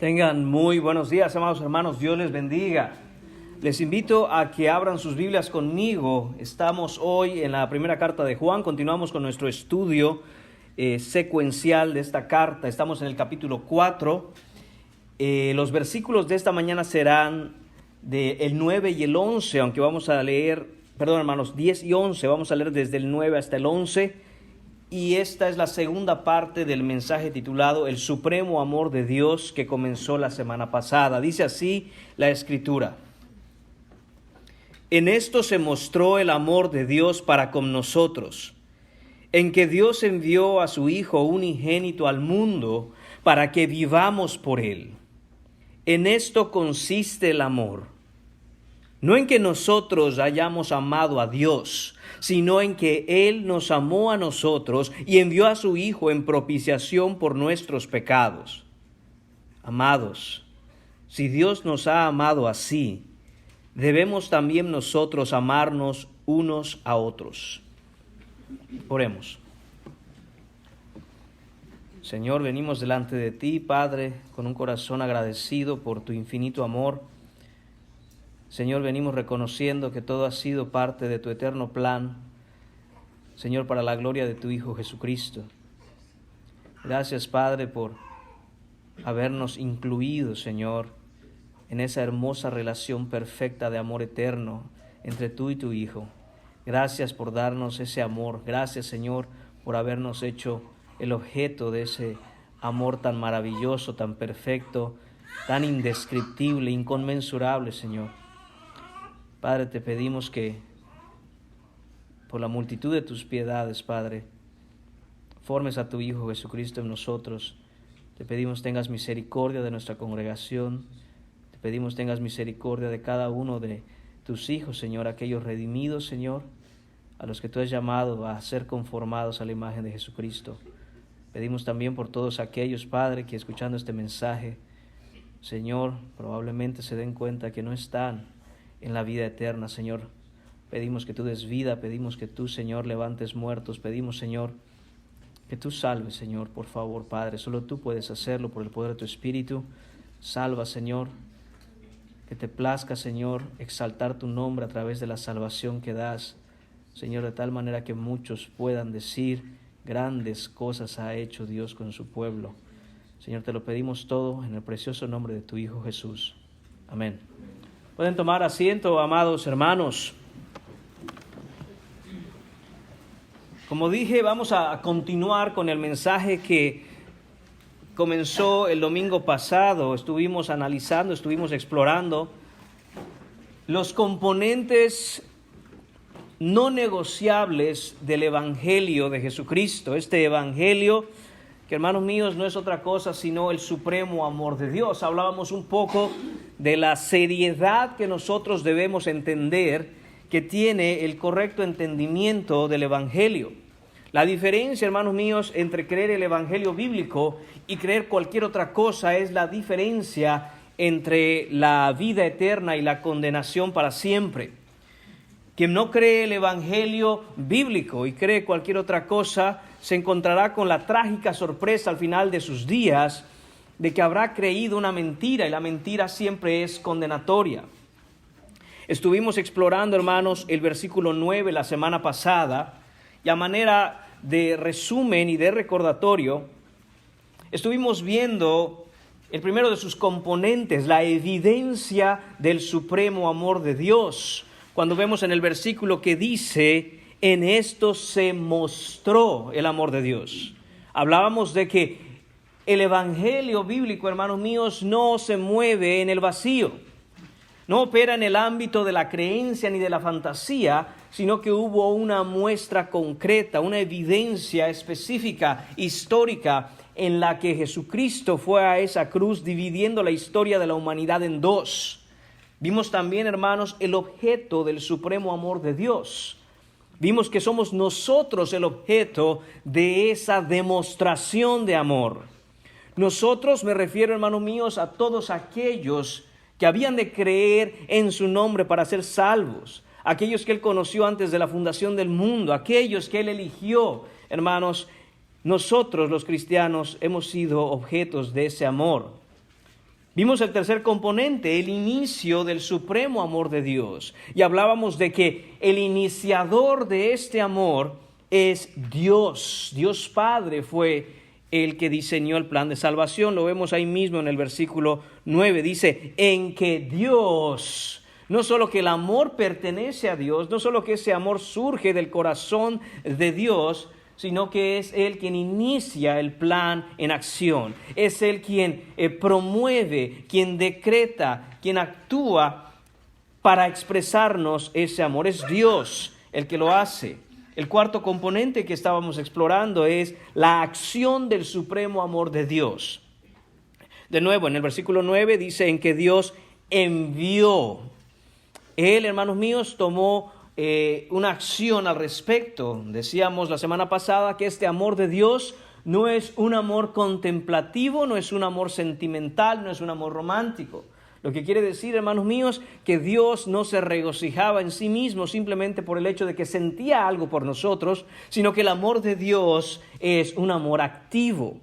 Tengan muy buenos días, amados hermanos. Dios les bendiga. Les invito a que abran sus Biblias conmigo. Estamos hoy en la primera carta de Juan. Continuamos con nuestro estudio secuencial de esta carta. Estamos en el capítulo 4. Los versículos de esta mañana serán del 9 y el 11, aunque vamos a leer, hermanos, 10 y 11. Vamos a leer desde el 9 hasta el 11. Y esta es la segunda parte del mensaje titulado El Supremo Amor de Dios, que comenzó la semana pasada. Dice así la Escritura: En esto se mostró el amor de Dios para con nosotros, en que Dios envió a su Hijo unigénito al mundo para que vivamos por Él. En esto consiste el amor, no en que nosotros hayamos amado a Dios, sino en que Él nos amó a nosotros y envió a su Hijo en propiciación por nuestros pecados. Amados, si Dios nos ha amado así, debemos también nosotros amarnos unos a otros. Oremos. Señor, venimos delante de ti, Padre, con un corazón agradecido por tu infinito amor. Señor, venimos reconociendo que todo ha sido parte de tu eterno plan, Señor, para la gloria de tu Hijo Jesucristo. Gracias, Padre, por habernos incluido, Señor, en esa hermosa relación perfecta de amor eterno entre tú y tu Hijo. Gracias por darnos ese amor. Gracias, Señor, por habernos hecho el objeto de ese amor tan maravilloso, tan perfecto, tan indescriptible, inconmensurable, Señor. Padre, te pedimos que por la multitud de tus piedades, Padre, formes a tu Hijo Jesucristo en nosotros. Te pedimos tengas misericordia de nuestra congregación. Te pedimos tengas misericordia de cada uno de tus hijos, Señor, aquellos redimidos, Señor, a los que tú has llamado a ser conformados a la imagen de Jesucristo. Pedimos también por todos aquellos, Padre, que escuchando este mensaje, Señor, probablemente se den cuenta que no están en la vida eterna, Señor. Pedimos que tú des vida, pedimos que tú, Señor, levantes muertos, pedimos, Señor, que tú salves, Señor, por favor, Padre. Solo tú puedes hacerlo por el poder de tu Espíritu. Salva, Señor, que te plazca, Señor, exaltar tu nombre a través de la salvación que das, Señor, de tal manera que muchos puedan decir: grandes cosas ha hecho Dios con su pueblo. Señor, te lo pedimos todo en el precioso nombre de tu Hijo Jesús. Amén. Pueden tomar asiento, amados hermanos. Como dije, vamos a continuar con el mensaje que comenzó el domingo pasado. Estuvimos analizando, estuvimos explorando los componentes no negociables del Evangelio de Jesucristo. Este Evangelio, que, hermanos míos, no es otra cosa sino el supremo amor de Dios. Hablábamos un poco de la seriedad que nosotros debemos entender que tiene el correcto entendimiento del Evangelio. La diferencia, hermanos míos, entre creer el Evangelio bíblico y creer cualquier otra cosa es la diferencia entre la vida eterna y la condenación para siempre. Quien no cree el Evangelio bíblico y cree cualquier otra cosa, se encontrará con la trágica sorpresa al final de sus días de que habrá creído una mentira, y la mentira siempre es condenatoria. Estuvimos explorando, hermanos, el versículo 9 la semana pasada, y a manera de resumen y de recordatorio, estuvimos viendo el primero de sus componentes, la evidencia del supremo amor de Dios. Cuando vemos en el versículo que dice: en esto se mostró el amor de Dios. Hablábamos de que el Evangelio bíblico, hermanos míos, no se mueve en el vacío. No opera en el ámbito de la creencia ni de la fantasía, sino que hubo una muestra concreta, una evidencia específica, histórica, en la que Jesucristo fue a esa cruz dividiendo la historia de la humanidad en dos. Vimos también, hermanos, el objeto del supremo amor de Dios. Vimos que somos nosotros el objeto de esa demostración de amor. Nosotros, me refiero, hermanos míos, a todos aquellos que habían de creer en su nombre para ser salvos, aquellos que Él conoció antes de la fundación del mundo, aquellos que Él eligió. Hermanos, nosotros los cristianos hemos sido objetos de ese amor. Vimos el tercer componente, el inicio del supremo amor de Dios. Y hablábamos de que el iniciador de este amor es Dios. Dios Padre fue el que diseñó el plan de salvación. Lo vemos ahí mismo en el versículo 9. Dice, en que Dios, no solo que el amor pertenece a Dios, no solo que ese amor surge del corazón de Dios, sino que es Él quien inicia el plan en acción. Es Él quien promueve, quien decreta, quien actúa para expresarnos ese amor. Es Dios el que lo hace. El cuarto componente que estábamos explorando es la acción del supremo amor de Dios. De nuevo, en el versículo 9 dice en que Dios envió. Él, hermanos míos, tomó una acción al respecto. Decíamos la semana pasada que este amor de Dios no es un amor contemplativo, no es un amor sentimental, no es un amor romántico. Lo que quiere decir, hermanos míos, que Dios no se regocijaba en sí mismo simplemente por el hecho de que sentía algo por nosotros, sino que el amor de Dios es un amor activo.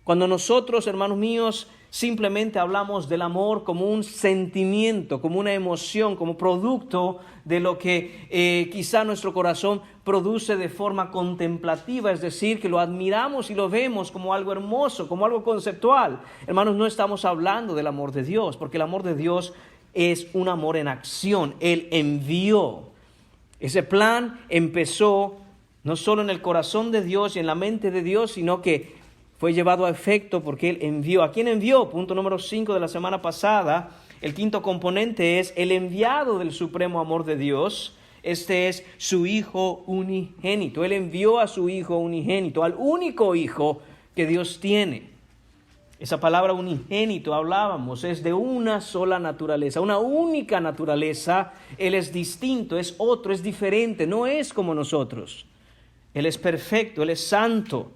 Cuando nosotros, hermanos míos, simplemente hablamos del amor como un sentimiento, como una emoción, como producto de lo que quizá nuestro corazón produce de forma contemplativa, es decir, que lo admiramos y lo vemos como algo hermoso, como algo conceptual. Hermanos, no estamos hablando del amor de Dios, porque el amor de Dios es un amor en acción. Él envió. Ese plan empezó no solo en el corazón de Dios y en la mente de Dios, sino que fue llevado a efecto porque Él envió. ¿A quién envió? Punto número 5 de la semana pasada. El quinto componente es el enviado del supremo amor de Dios. Este es su Hijo unigénito. Él envió a su Hijo unigénito, al único Hijo que Dios tiene. Esa palabra unigénito, hablábamos, es de una sola naturaleza, una única naturaleza. Él es distinto, es otro, es diferente, no es como nosotros. Él es perfecto, Él es santo.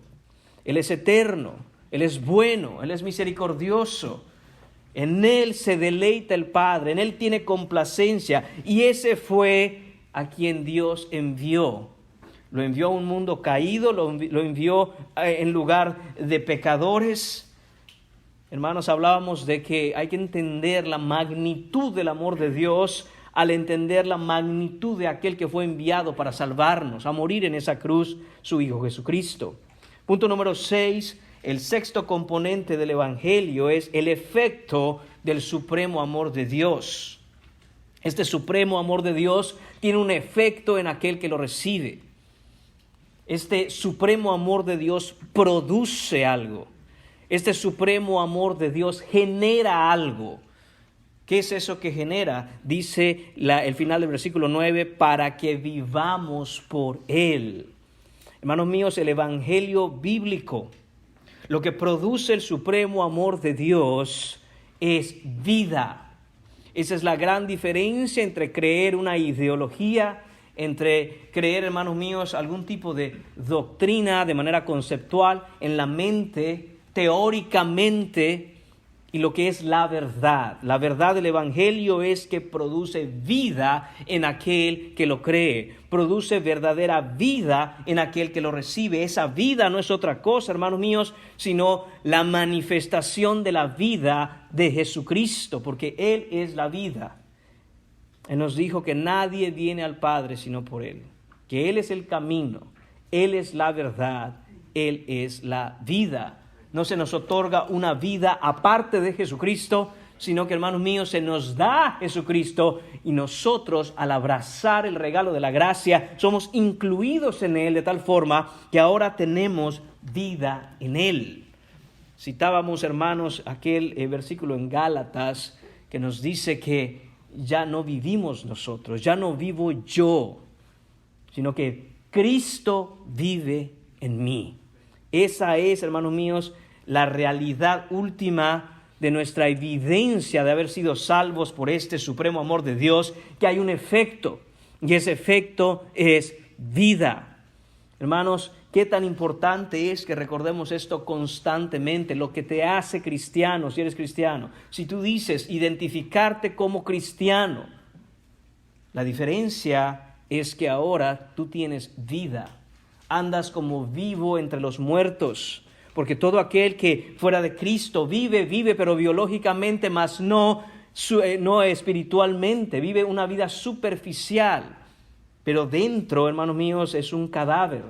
Él es eterno, Él es bueno, Él es misericordioso. En Él se deleita el Padre, en Él tiene complacencia. Y ese fue a quien Dios envió. Lo envió a un mundo caído, lo envió en lugar de pecadores. Hermanos, hablábamos de que hay que entender la magnitud del amor de Dios al entender la magnitud de aquel que fue enviado para salvarnos, a morir en esa cruz, su Hijo Jesucristo. Punto número 6, el sexto componente del Evangelio es el efecto del supremo amor de Dios. Este supremo amor de Dios tiene un efecto en aquel que lo recibe. Este supremo amor de Dios produce algo. Este supremo amor de Dios genera algo. ¿Qué es eso que genera? Dice el final del versículo 9, para que vivamos por Él. Hermanos míos, el evangelio bíblico, lo que produce el supremo amor de Dios es vida. Esa es la gran diferencia entre creer una ideología, entre creer, hermanos míos, algún tipo de doctrina de manera conceptual en la mente, teóricamente, y lo que es la verdad. La verdad del evangelio es que produce vida en aquel que lo cree. Produce verdadera vida en aquel que lo recibe. Esa vida no es otra cosa, hermanos míos, sino la manifestación de la vida de Jesucristo, porque Él es la vida. Él nos dijo que nadie viene al Padre sino por Él, que Él es el camino, Él es la verdad, Él es la vida. No se nos otorga una vida aparte de Jesucristo, sino que, hermanos míos, se nos da Jesucristo y nosotros, al abrazar el regalo de la gracia, somos incluidos en Él de tal forma que ahora tenemos vida en Él. Citábamos, hermanos, aquel versículo en Gálatas que nos dice que ya no vivimos nosotros, ya no vivo yo, sino que Cristo vive en mí. Esa es, hermanos míos, la realidad última de nuestra evidencia de haber sido salvos por este supremo amor de Dios, que hay un efecto, y ese efecto es vida. Hermanos, qué tan importante es que recordemos esto constantemente, lo que te hace cristiano, si eres cristiano. Si tú dices identificarte como cristiano, la diferencia es que ahora tú tienes vida, andas como vivo entre los muertos. porque todo aquel que fuera de Cristo vive, pero biológicamente, mas no espiritualmente, vive una vida superficial, pero dentro, hermanos míos, es un cadáver.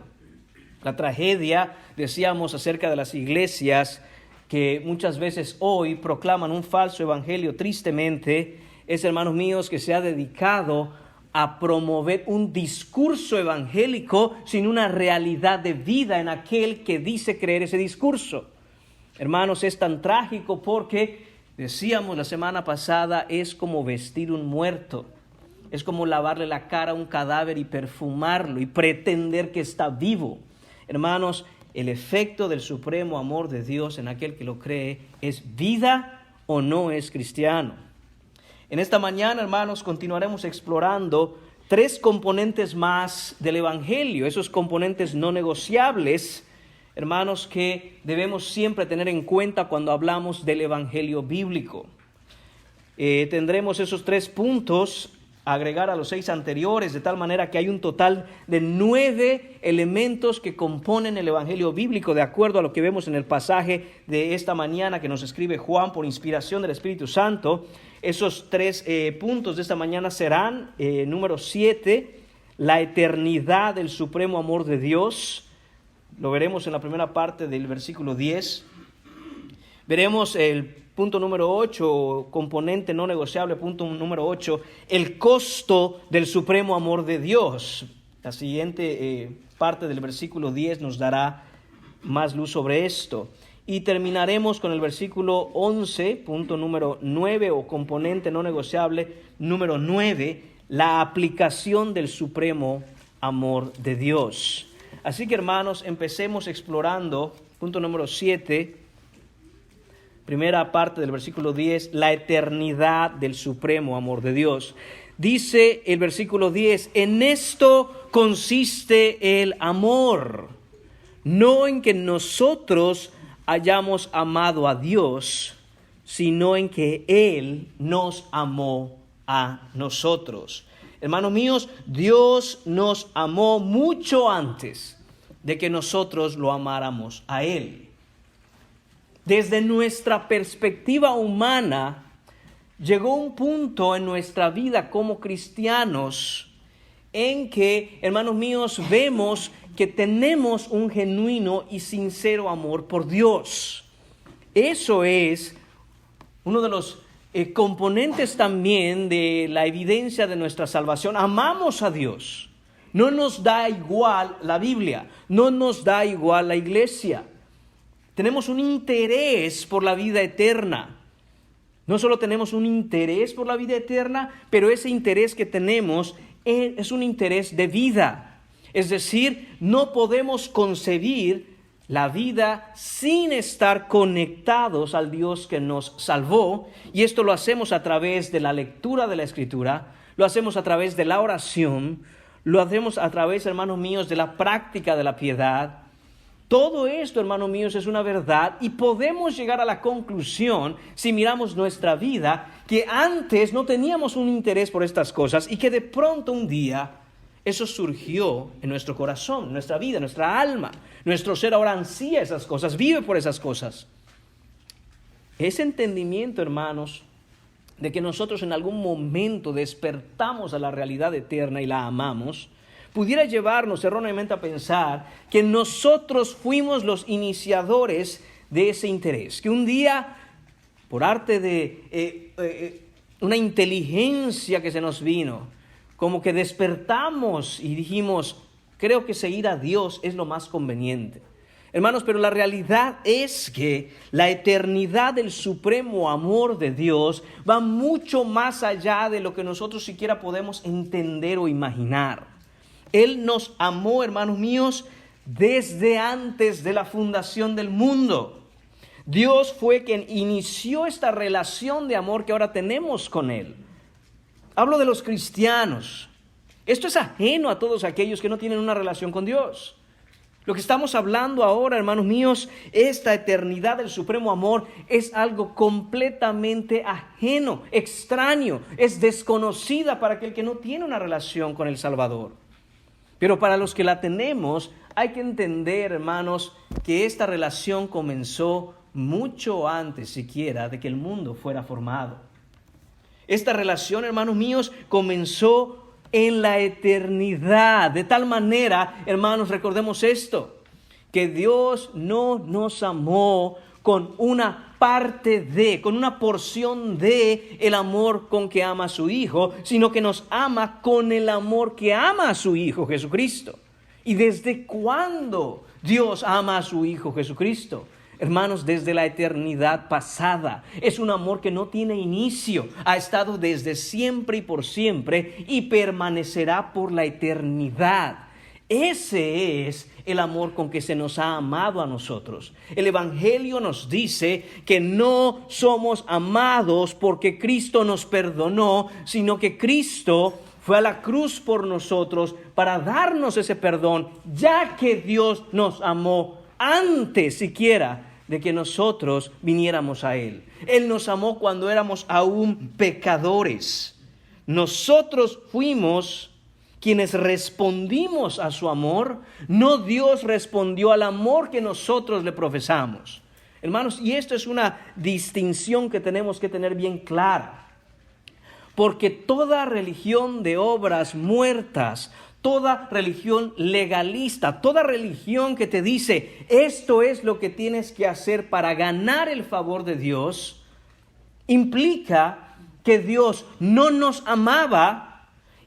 La tragedia, decíamos acerca de las iglesias que muchas veces hoy proclaman un falso evangelio, tristemente, es, hermanos míos, que se ha dedicado a promover un discurso evangélico sin una realidad de vida en aquel que dice creer ese discurso. Hermanos, es tan trágico porque, decíamos la semana pasada, es como vestir un muerto. Es como lavarle la cara a un cadáver y perfumarlo y pretender que está vivo. Hermanos, el efecto del supremo amor de Dios en aquel que lo cree es vida o no es cristiano. En esta mañana, hermanos, continuaremos explorando 3 componentes más del evangelio, esos componentes no negociables, hermanos, que debemos siempre tener en cuenta cuando hablamos del evangelio bíblico. Tendremos esos 3 puntos a agregar a los 6 anteriores, de tal manera que hay un total de 9 elementos que componen el evangelio bíblico, de acuerdo a lo que vemos en el pasaje de esta mañana que nos escribe Juan por inspiración del Espíritu Santo. Esos 3 puntos de esta mañana serán, número 7, la eternidad del supremo amor de Dios. Lo veremos en la primera parte del versículo 10. Veremos el punto número 8, componente no negociable, punto número 8, el costo del supremo amor de Dios. La siguiente parte del versículo 10 nos dará más luz sobre esto. Y terminaremos con el versículo 11, punto número 9, o componente no negociable número 9, la aplicación del supremo amor de Dios. Así que, hermanos, empecemos explorando, punto número 7, primera parte del versículo 10, la eternidad del supremo amor de Dios. Dice el versículo 10, en esto consiste el amor, no en que nosotros hayamos amado a Dios, sino en que Él nos amó a nosotros. Hermanos míos, Dios nos amó mucho antes de que nosotros lo amáramos a Él. Desde nuestra perspectiva humana, llegó un punto en nuestra vida como cristianos en que, hermanos míos, vemos que tenemos un genuino y sincero amor por Dios. Eso es uno de los componentes también de la evidencia de nuestra salvación. Amamos a Dios. No nos da igual la Biblia, no nos da igual la iglesia. Tenemos un interés por la vida eterna. No solo tenemos un interés por la vida eterna, pero ese interés que tenemos es un interés de vida. Es decir, no podemos concebir la vida sin estar conectados al Dios que nos salvó. Y esto lo hacemos a través de la lectura de la Escritura, lo hacemos a través de la oración, lo hacemos a través, hermanos míos, de la práctica de la piedad. Todo esto, hermanos míos, es una verdad y podemos llegar a la conclusión, si miramos nuestra vida, que antes no teníamos un interés por estas cosas y que de pronto un día eso surgió en nuestro corazón, nuestra vida, nuestra alma. Nuestro ser ahora ansía esas cosas, vive por esas cosas. Ese entendimiento, hermanos, de que nosotros en algún momento despertamos a la realidad eterna y la amamos, pudiera llevarnos erróneamente a pensar que nosotros fuimos los iniciadores de ese interés. Que un día, por arte de una inteligencia que se nos vino, como que despertamos y dijimos, creo que seguir a Dios es lo más conveniente. Hermanos, pero la realidad es que la eternidad del supremo amor de Dios va mucho más allá de lo que nosotros siquiera podemos entender o imaginar. Él nos amó, hermanos míos, desde antes de la fundación del mundo. Dios fue quien inició esta relación de amor que ahora tenemos con Él. Hablo de los cristianos. Esto es ajeno a todos aquellos que no tienen una relación con Dios. Lo que estamos hablando ahora, hermanos míos, esta eternidad del supremo amor es algo completamente ajeno, extraño, es desconocida para aquel que no tiene una relación con el Salvador. Pero para los que la tenemos, hay que entender, hermanos, que esta relación comenzó mucho antes siquiera de que el mundo fuera formado. Esta relación, hermanos míos, comenzó en la eternidad. De tal manera, hermanos, recordemos esto, que Dios no nos amó con una parte de, con una porción de el amor con que ama a su Hijo, sino que nos ama con el amor que ama a su Hijo Jesucristo. ¿Y desde cuándo Dios ama a su Hijo Jesucristo? Hermanos, desde la eternidad pasada. Es un amor que no tiene inicio, ha estado desde siempre y por siempre y permanecerá por la eternidad. Ese es el amor con que se nos ha amado a nosotros. El Evangelio nos dice que no somos amados porque Cristo nos perdonó, sino que Cristo fue a la cruz por nosotros para darnos ese perdón, ya que Dios nos amó antes siquiera de que nosotros viniéramos a Él. Él nos amó cuando éramos aún pecadores. Nosotros fuimos quienes respondimos a su amor, no Dios respondió al amor que nosotros le profesamos. Hermanos, y esto es una distinción que tenemos que tener bien clara, porque toda religión de obras muertas, toda religión legalista, toda religión que te dice esto es lo que tienes que hacer para ganar el favor de Dios, implica que Dios no nos amaba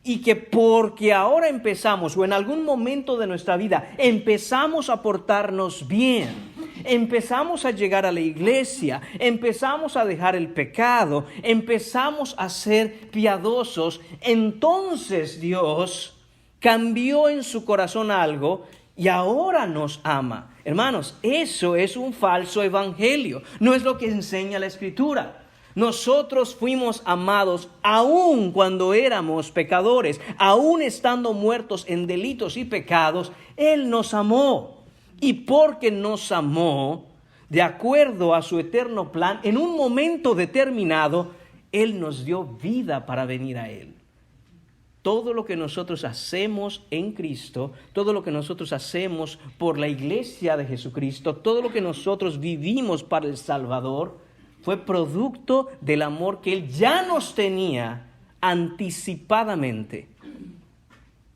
y que porque ahora empezamos o en algún momento de nuestra vida empezamos a portarnos bien, empezamos a llegar a la iglesia, empezamos a dejar el pecado, empezamos a ser piadosos, entonces Dios cambió en su corazón algo y ahora nos ama. Hermanos, eso es un falso evangelio, no es lo que enseña la Escritura. Nosotros fuimos amados aún cuando éramos pecadores, aún estando muertos en delitos y pecados, Él nos amó. Y porque nos amó, de acuerdo a su eterno plan, en un momento determinado, Él nos dio vida para venir a Él. Todo lo que nosotros hacemos en Cristo, todo lo que nosotros hacemos por la iglesia de Jesucristo, todo lo que nosotros vivimos para el Salvador, fue producto del amor que Él ya nos tenía anticipadamente.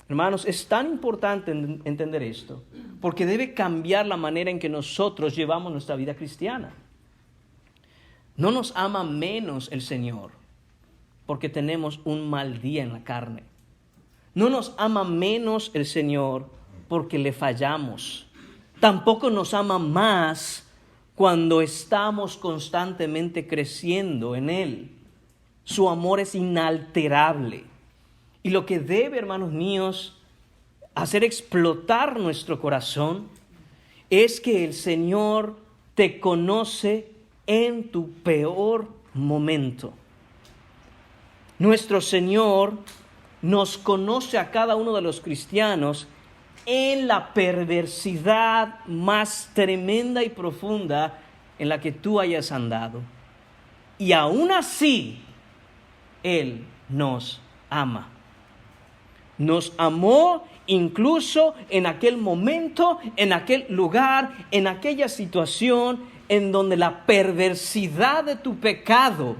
Hermanos, es tan importante entender esto, porque debe cambiar la manera en que nosotros llevamos nuestra vida cristiana. No nos ama menos el Señor porque tenemos un mal día en la carne. No nos ama menos el Señor porque le fallamos. Tampoco nos ama más cuando estamos constantemente creciendo en Él. Su amor es inalterable. Y lo que debe, hermanos míos, hacer explotar nuestro corazón es que el Señor te conoce en tu peor momento. Nuestro Señor nos conoce a cada uno de los cristianos en la perversidad más tremenda y profunda en la que tú hayas andado. Y aún así, Él nos ama. Nos amó incluso en aquel momento, en aquel lugar, en aquella situación en donde la perversidad de tu pecado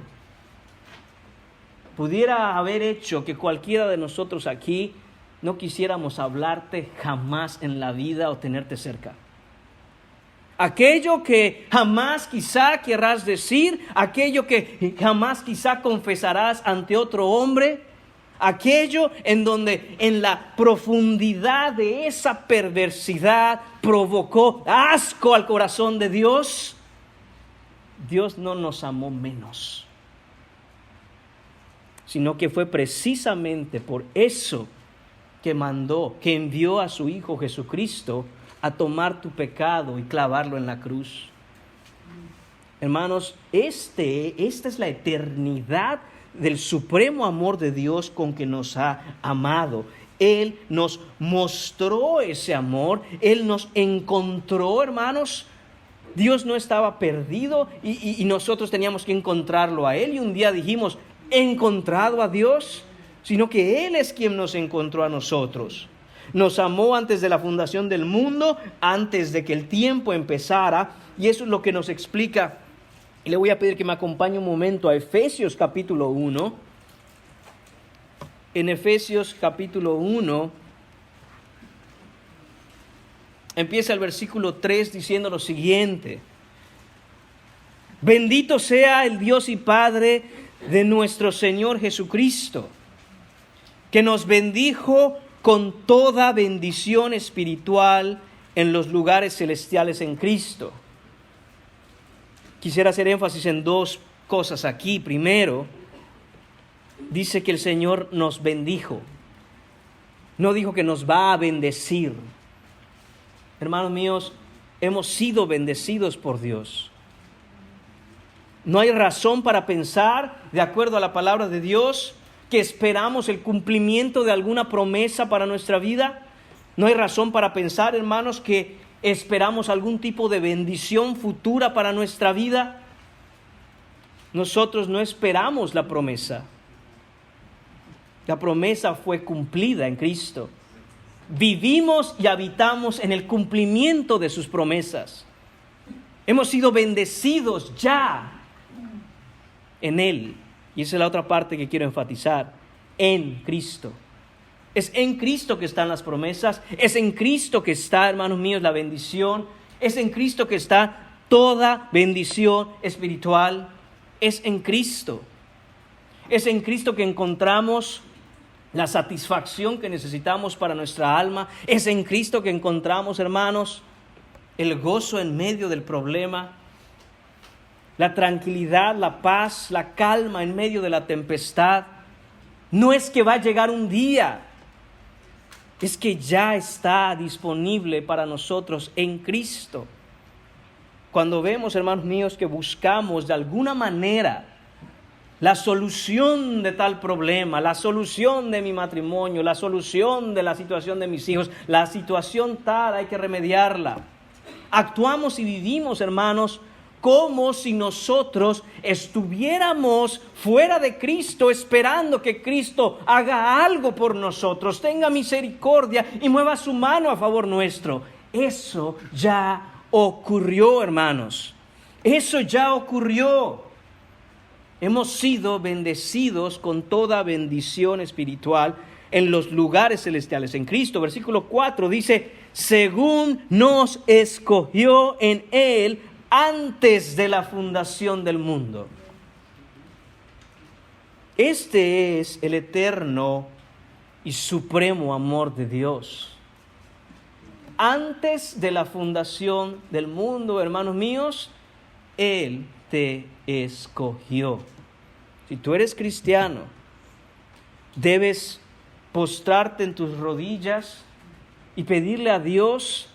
pudiera haber hecho que cualquiera de nosotros aquí no quisiéramos hablarte jamás en la vida o tenerte cerca. Aquello que jamás quizá querrás decir, aquello que jamás quizá confesarás ante otro hombre, aquello en donde en la profundidad de esa perversidad provocó asco al corazón de Dios, Dios no nos amó menos, sino que fue precisamente por eso que envió a su Hijo Jesucristo a tomar tu pecado y clavarlo en la cruz. Hermanos, esta es la eternidad del supremo amor de Dios con que nos ha amado. Él nos mostró ese amor, Él nos encontró, hermanos. Dios no estaba perdido y nosotros teníamos que encontrarlo a Él. Y un día dijimos, ¿he encontrado a Dios? Sino que Él es quien nos encontró a nosotros. Nos amó antes de la fundación del mundo, antes de que el tiempo empezara. Y eso es lo que nos explica. Y le voy a pedir que me acompañe un momento a Efesios capítulo 1. En Efesios capítulo 1, empieza el versículo 3 diciendo lo siguiente: bendito sea el Dios y Padre de nuestro Señor Jesucristo, que nos bendijo con toda bendición espiritual en los lugares celestiales en Cristo. Quisiera hacer énfasis en dos cosas aquí. Primero, dice que el Señor nos bendijo. No dijo que nos va a bendecir. Hermanos míos, hemos sido bendecidos por Dios. No hay razón para pensar, de acuerdo a la palabra de Dios, que esperamos el cumplimiento de alguna promesa para nuestra vida. No hay razón para pensar, hermanos, que esperamos algún tipo de bendición futura para nuestra vida. Nosotros no esperamos la promesa. La promesa fue cumplida en Cristo. Vivimos y habitamos en el cumplimiento de sus promesas. Hemos sido bendecidos ya en Él. Y esa es la otra parte que quiero enfatizar. En Cristo. Es en Cristo que están las promesas. Es en Cristo que está, hermanos míos, la bendición. Es en Cristo que está toda bendición espiritual. Es en Cristo. Es en Cristo que encontramos la satisfacción que necesitamos para nuestra alma. Es en Cristo que encontramos, hermanos, el gozo en medio del problema, la tranquilidad, la paz, la calma en medio de la tempestad. No es que va a llegar un día, es que ya está disponible para nosotros en Cristo. Cuando vemos, hermanos míos, que buscamos de alguna manera la solución de tal problema, la solución de mi matrimonio, la solución de la situación de mis hijos, la situación tal, hay que remediarla. Actuamos y vivimos, hermanos, como si nosotros estuviéramos fuera de Cristo, esperando que Cristo haga algo por nosotros, tenga misericordia y mueva su mano a favor nuestro. Eso ya ocurrió, hermanos. Eso ya ocurrió. Hemos sido bendecidos con toda bendición espiritual en los lugares celestiales en Cristo. Versículo 4 dice: según nos escogió en Él antes de la fundación del mundo. Este es el eterno y supremo amor de Dios. Antes de la fundación del mundo, hermanos míos, Él te escogió. Si tú eres cristiano, debes postrarte en tus rodillas y pedirle a Dios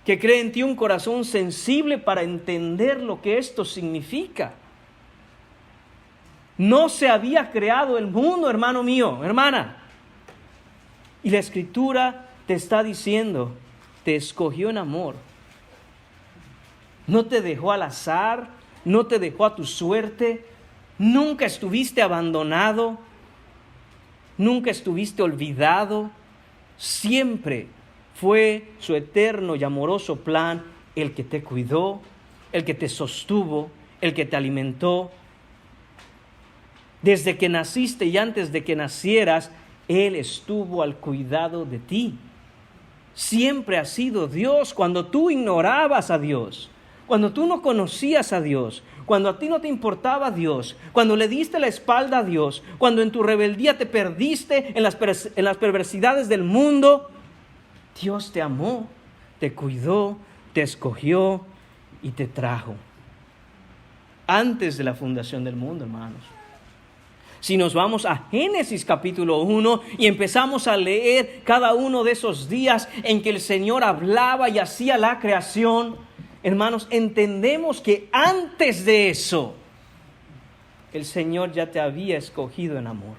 que cree en ti un corazón sensible para entender lo que esto significa. No se había creado el mundo, hermano mío, hermana. Y la Escritura te está diciendo, te escogió en amor. No te dejó al azar, no te dejó a tu suerte. Nunca estuviste abandonado, nunca estuviste olvidado. Siempre fue su eterno y amoroso plan el que te cuidó, el que te sostuvo, el que te alimentó. Desde que naciste y antes de que nacieras, Él estuvo al cuidado de ti. Siempre ha sido Dios. Cuando tú ignorabas a Dios, cuando tú no conocías a Dios, cuando a ti no te importaba Dios, cuando le diste la espalda a Dios, cuando en tu rebeldía te perdiste en las perversidades del mundo, Dios te amó, te cuidó, te escogió y te trajo. Antes de la fundación del mundo, hermanos. Si nos vamos a Génesis capítulo 1 y empezamos a leer cada uno de esos días en que el Señor hablaba y hacía la creación, hermanos, entendemos que antes de eso, el Señor ya te había escogido en amor.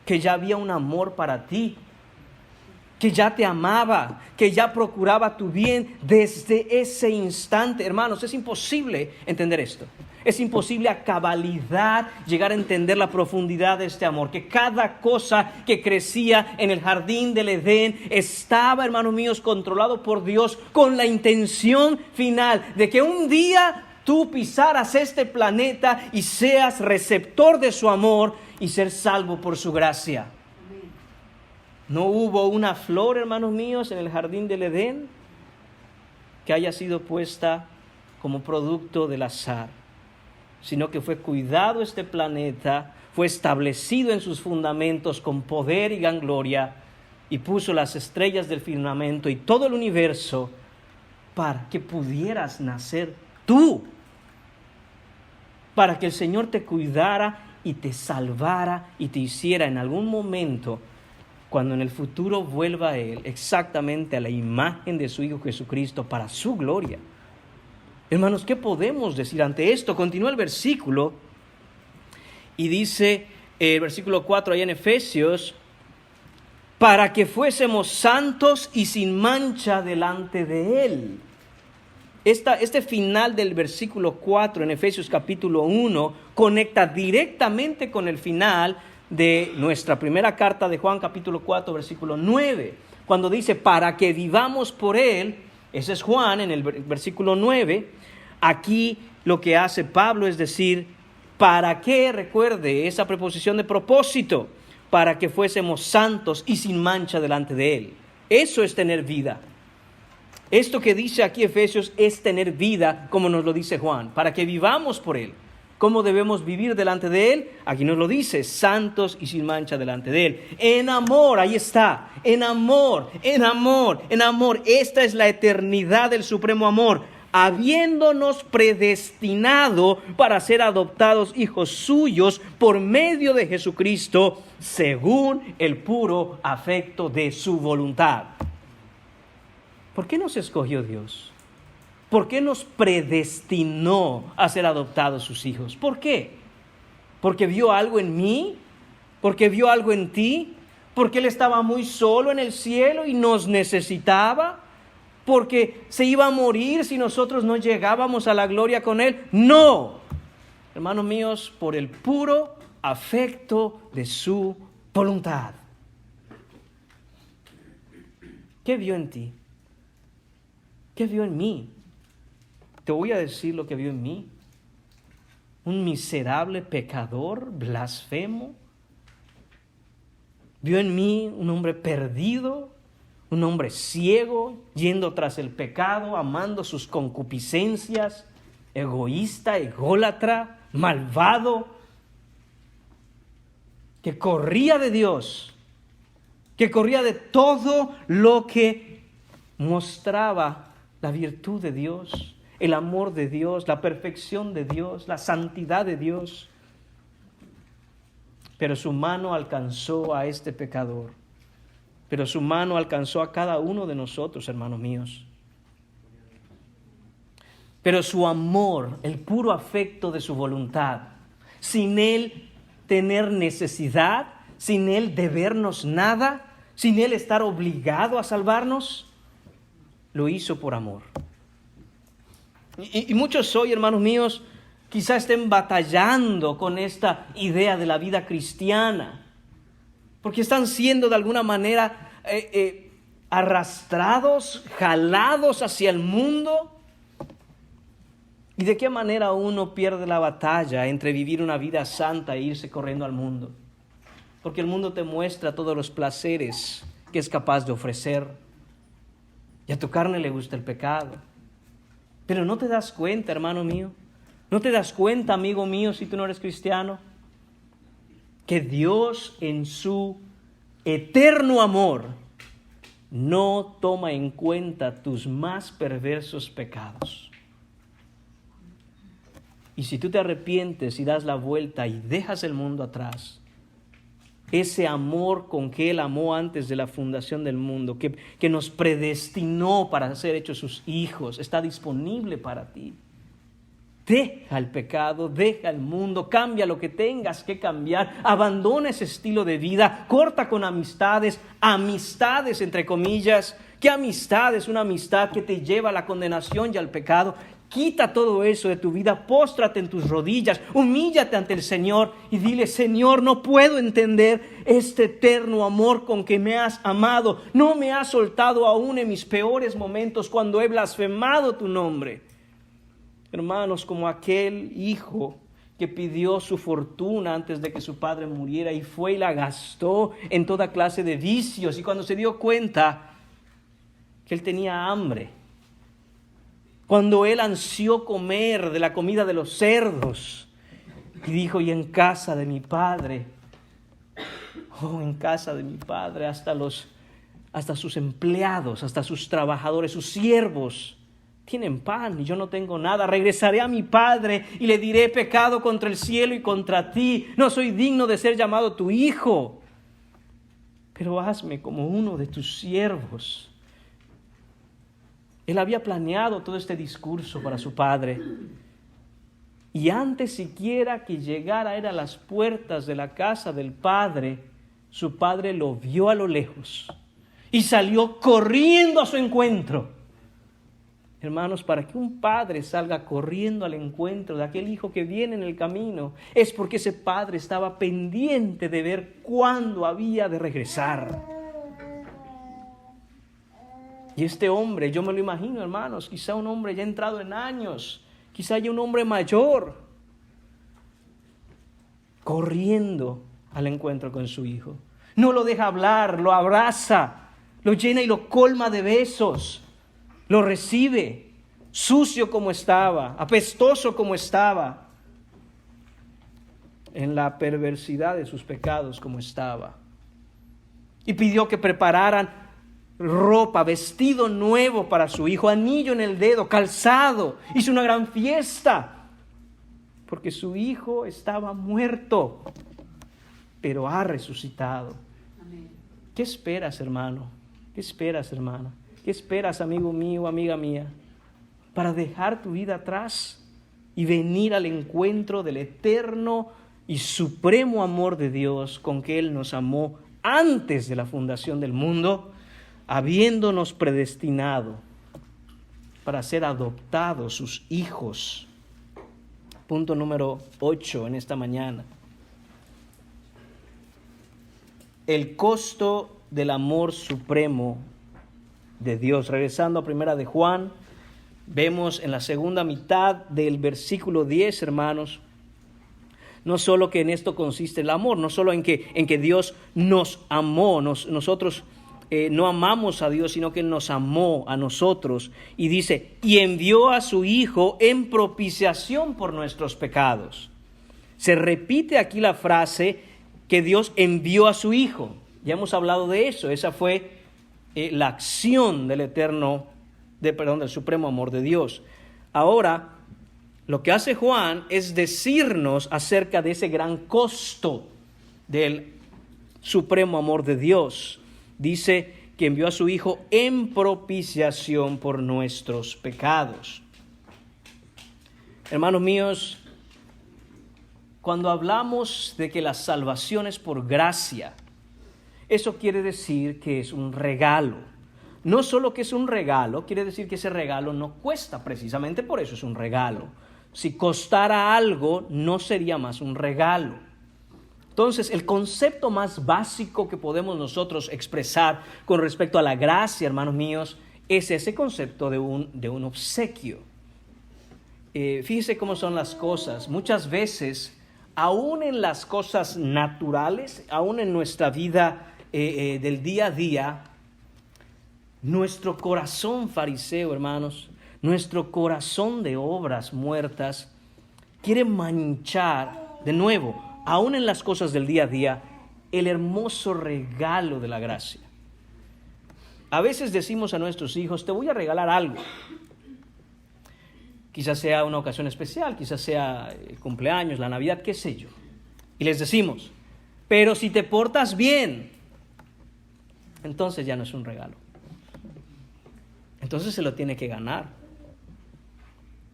Que ya había un amor para ti. Que ya te amaba, que ya procuraba tu bien desde ese instante. Hermanos, es imposible entender esto. Es imposible a cabalidad llegar a entender la profundidad de este amor. Que cada cosa que crecía en el jardín del Edén estaba, hermanos míos, controlado por Dios con la intención final de que un día tú pisaras este planeta y seas receptor de su amor y ser salvo por su gracia. No hubo una flor, hermanos míos, en el jardín del Edén que haya sido puesta como producto del azar, sino que fue cuidado este planeta, fue establecido en sus fundamentos con poder y gran gloria, y puso las estrellas del firmamento y todo el universo para que pudieras nacer tú, para que el Señor te cuidara y te salvara y te hiciera en algún momento, cuando en el futuro vuelva a Él, exactamente a la imagen de su Hijo Jesucristo para su gloria. Hermanos, ¿qué podemos decir ante esto? Continúa el versículo y dice, el versículo 4 allá en Efesios, para que fuésemos santos y sin mancha delante de Él. Este final del versículo 4 en Efesios capítulo 1 conecta directamente con el final de nuestra primera carta de Juan capítulo 4 versículo 9, cuando dice para que vivamos por Él. Ese es Juan en el versículo 9. Aquí lo que hace Pablo es decir, para que, recuerde esa preposición de propósito, para que fuésemos santos y sin mancha delante de Él. Eso es tener vida. Esto que dice aquí Efesios es tener vida, como nos lo dice Juan, para que vivamos por Él. ¿Cómo debemos vivir delante de Él? Aquí nos lo dice, santos y sin mancha delante de Él. En amor, ahí está, en amor, en amor, en amor. Esta es la eternidad del supremo amor, habiéndonos predestinado para ser adoptados hijos suyos por medio de Jesucristo, según el puro afecto de su voluntad. ¿Por qué nos escogió Dios? ¿Por qué nos predestinó a ser adoptados sus hijos? ¿Por qué? ¿Porque vio algo en mí? ¿Porque vio algo en ti? ¿Porque Él estaba muy solo en el cielo y nos necesitaba? ¿Porque se iba a morir si nosotros no llegábamos a la gloria con Él? No, hermanos míos, por el puro afecto de su voluntad. ¿Qué vio en ti? ¿Qué vio en mí? Te voy a decir lo que vio en mí. Un miserable pecador, blasfemo. Vio en mí un hombre perdido, un hombre ciego, yendo tras el pecado, amando sus concupiscencias, egoísta, ególatra, malvado, que corría de Dios, que corría de todo lo que mostraba la virtud de Dios, el amor de Dios, la perfección de Dios, la santidad de Dios. Pero su mano alcanzó a este pecador. Pero su mano alcanzó a cada uno de nosotros, hermanos míos. Pero su amor, el puro afecto de su voluntad, sin Él tener necesidad, sin Él debernos nada, sin Él estar obligado a salvarnos, lo hizo por amor. Y muchos hoy, hermanos míos, quizá estén batallando con esta idea de la vida cristiana, porque están siendo de alguna manera arrastrados, jalados hacia el mundo. ¿Y de qué manera uno pierde la batalla entre vivir una vida santa e irse corriendo al mundo? Porque el mundo te muestra todos los placeres que es capaz de ofrecer, y a tu carne le gusta el pecado. Pero no te das cuenta, hermano mío, no te das cuenta, amigo mío, si tú no eres cristiano, que Dios en su eterno amor no toma en cuenta tus más perversos pecados. Y si tú te arrepientes y das la vuelta y dejas el mundo atrás, ese amor con que Él amó antes de la fundación del mundo, que nos predestinó para ser hechos sus hijos, está disponible para ti. Deja el pecado, deja el mundo, cambia lo que tengas que cambiar, abandona ese estilo de vida, corta con amistades entre comillas. ¿Qué amistad? Es una amistad que te lleva a la condenación y al pecado. Quita todo eso de tu vida, póstrate en tus rodillas, humíllate ante el Señor y dile: Señor, no puedo entender este eterno amor con que me has amado. No me has soltado aún en mis peores momentos cuando he blasfemado tu nombre. Hermanos, como aquel hijo que pidió su fortuna antes de que su padre muriera y fue y la gastó en toda clase de vicios, y cuando se dio cuenta que él tenía hambre, cuando él ansió comer de la comida de los cerdos, y dijo: y en casa de mi padre, en casa de mi padre, hasta sus empleados, hasta sus trabajadores, sus siervos, tienen pan y yo no tengo nada. Regresaré a mi padre y le diré: he pecado contra el cielo y contra ti. No soy digno de ser llamado tu hijo, pero hazme como uno de tus siervos. Él había planeado todo este discurso para su padre. Y antes siquiera que llegara él a las puertas de la casa del padre, su padre lo vio a lo lejos y salió corriendo a su encuentro. Hermanos, para que un padre salga corriendo al encuentro de aquel hijo que viene en el camino, es porque ese padre estaba pendiente de ver cuándo había de regresar. Y este hombre, yo me lo imagino, hermanos, quizá un hombre ya entrado en años, quizá ya un hombre mayor, corriendo al encuentro con su hijo. No lo deja hablar, lo abraza, lo llena y lo colma de besos. Lo recibe, sucio como estaba, apestoso como estaba, en la perversidad de sus pecados como estaba. Y pidió que prepararan ropa, vestido nuevo para su hijo, anillo en el dedo, calzado. Hizo una gran fiesta, porque su hijo estaba muerto, pero ha resucitado. Amén. ¿Qué esperas, hermano? ¿Qué esperas, hermana? ¿Qué esperas, amigo mío, amiga mía, para dejar tu vida atrás y venir al encuentro del eterno y supremo amor de Dios con que Él nos amó antes de la fundación del mundo, habiéndonos predestinado para ser adoptados sus hijos? Punto número 8 en esta mañana. El costo del amor supremo de Dios. Regresando a Primera de Juan, vemos en la segunda mitad del versículo 10, hermanos, no solo que en esto consiste el amor, no solo en que Dios nos amó, nosotros no amamos a Dios, sino que Él nos amó a nosotros. Y dice: y envió a su Hijo en propiciación por nuestros pecados. Se repite aquí la frase que Dios envió a su Hijo. Ya hemos hablado de eso. Esa fue la acción del del supremo amor de Dios. Ahora, lo que hace Juan es decirnos acerca de ese gran costo del supremo amor de Dios. Dice que envió a su Hijo en propiciación por nuestros pecados. Hermanos míos, cuando hablamos de que la salvación es por gracia, eso quiere decir que es un regalo. No solo que es un regalo, quiere decir que ese regalo no cuesta, precisamente por eso es un regalo. Si costara algo, no sería más un regalo. Entonces, el concepto más básico que podemos nosotros expresar con respecto a la gracia, hermanos míos, es ese concepto de un obsequio. Fíjese cómo son las cosas. Muchas veces, aún en las cosas naturales, aún en nuestra vida del día a día, nuestro corazón fariseo, hermanos, nuestro corazón de obras muertas, quiere manchar de nuevo, aún en las cosas del día a día, el hermoso regalo de la gracia. A veces decimos a nuestros hijos: te voy a regalar algo. Quizás sea una ocasión especial, quizás sea el cumpleaños, la Navidad, qué sé yo. Y les decimos: pero si te portas bien, entonces ya no es un regalo. Entonces se lo tiene que ganar.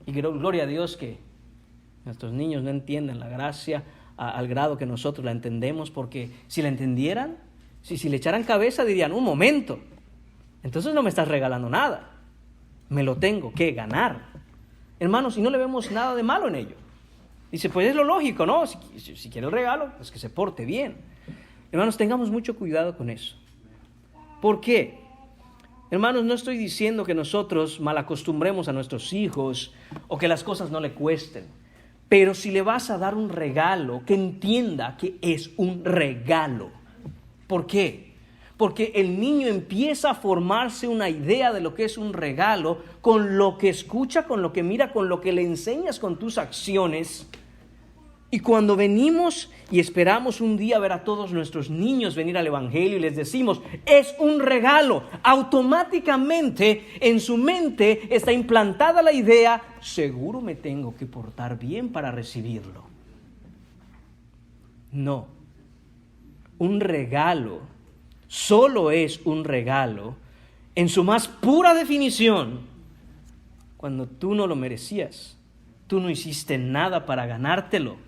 Y gloria a Dios que nuestros niños no entienden la gracia al grado que nosotros la entendemos, porque si la entendieran, si le echaran cabeza, dirían: un momento, entonces no me estás regalando nada, me lo tengo que ganar. Hermanos, y no le vemos nada de malo en ello. Dice, pues es lo lógico, ¿no? Si quiere el regalo, pues que se porte bien. Hermanos, tengamos mucho cuidado con eso. ¿Por qué? Hermanos, no estoy diciendo que nosotros malacostumbremos a nuestros hijos o que las cosas no le cuesten. Pero si le vas a dar un regalo, que entienda que es un regalo. ¿Por qué? Porque el niño empieza a formarse una idea de lo que es un regalo con lo que escucha, con lo que mira, con lo que le enseñas con tus acciones. Y cuando venimos y esperamos un día ver a todos nuestros niños venir al Evangelio y les decimos, es un regalo, automáticamente en su mente está implantada la idea, seguro me tengo que portar bien para recibirlo. No, un regalo solo es un regalo en su más pura definición cuando tú no lo merecías, tú no hiciste nada para ganártelo.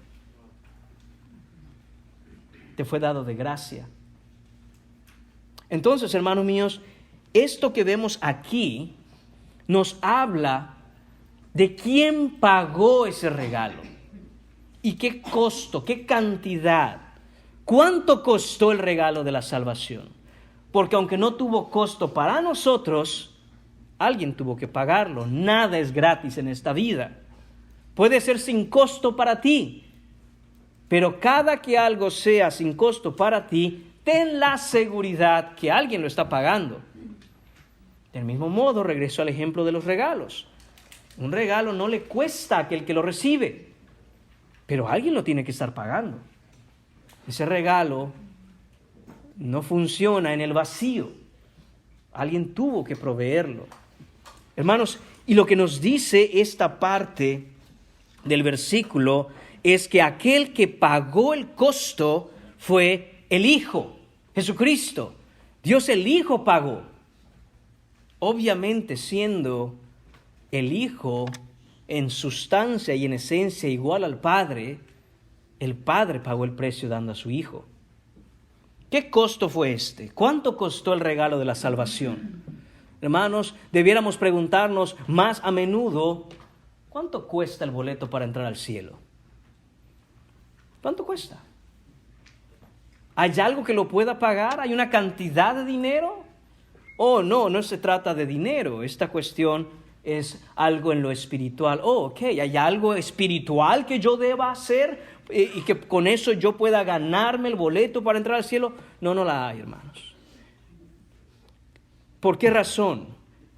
Te fue dado de gracia. Entonces, hermanos míos, esto que vemos aquí nos habla de quién pagó ese regalo y qué costo, qué cantidad, cuánto costó el regalo de la salvación. Porque aunque no tuvo costo para nosotros, alguien tuvo que pagarlo. Nada es gratis en esta vida. Puede ser sin costo para ti. Pero cada que algo sea sin costo para ti, ten la seguridad que alguien lo está pagando. Del mismo modo, regreso al ejemplo de los regalos. Un regalo no le cuesta a aquel que lo recibe, pero alguien lo tiene que estar pagando. Ese regalo no funciona en el vacío. Alguien tuvo que proveerlo. Hermanos, y lo que nos dice esta parte del versículo es que aquel que pagó el costo fue el Hijo, Jesucristo. Dios el Hijo pagó. Obviamente siendo el Hijo en sustancia y en esencia igual al Padre, el Padre pagó el precio dando a su Hijo. ¿Qué costo fue este? ¿Cuánto costó el regalo de la salvación? Hermanos, debiéramos preguntarnos más a menudo, ¿cuánto cuesta el boleto para entrar al cielo? ¿Cuánto cuesta? ¿Hay algo que lo pueda pagar? ¿Hay una cantidad de dinero? Oh, no se trata de dinero. Esta cuestión es algo en lo espiritual. Oh, ok, ¿hay algo espiritual que yo deba hacer y que con eso yo pueda ganarme el boleto para entrar al cielo? No la hay, hermanos. ¿Por qué razón?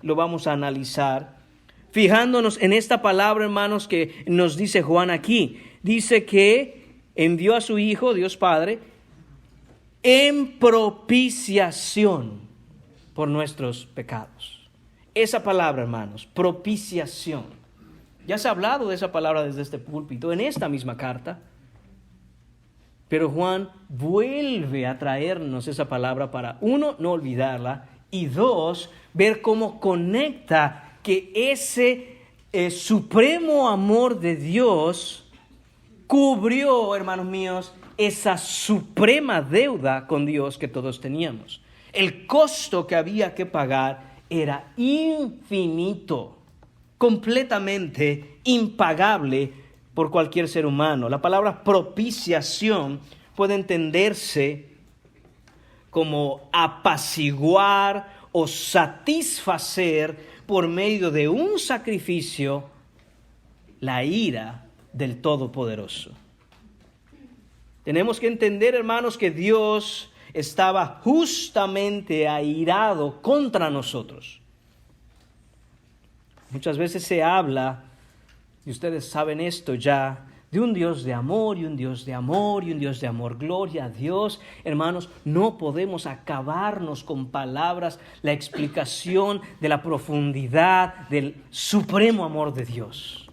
Lo vamos a analizar fijándonos en esta palabra, hermanos, que nos dice Juan aquí. Dice que envió a su Hijo, Dios Padre, en propiciación por nuestros pecados. Esa palabra, hermanos, propiciación. Ya se ha hablado de esa palabra desde este púlpito, en esta misma carta. Pero Juan vuelve a traernos esa palabra para, uno, no olvidarla, y dos, ver cómo conecta que ese supremo amor de Dios cubrió, hermanos míos, esa suprema deuda con Dios que todos teníamos. El costo que había que pagar era infinito, completamente impagable por cualquier ser humano. La palabra propiciación puede entenderse como apaciguar o satisfacer por medio de un sacrificio la ira del Todopoderoso. Tenemos que entender, hermanos, que Dios estaba justamente airado contra nosotros. Muchas veces se habla, y ustedes saben esto ya, de un Dios de amor y un Dios de amor y un Dios de amor. Gloria a Dios. Hermanos, no podemos acabarnos con palabras la explicación de la profundidad del supremo amor de Dios.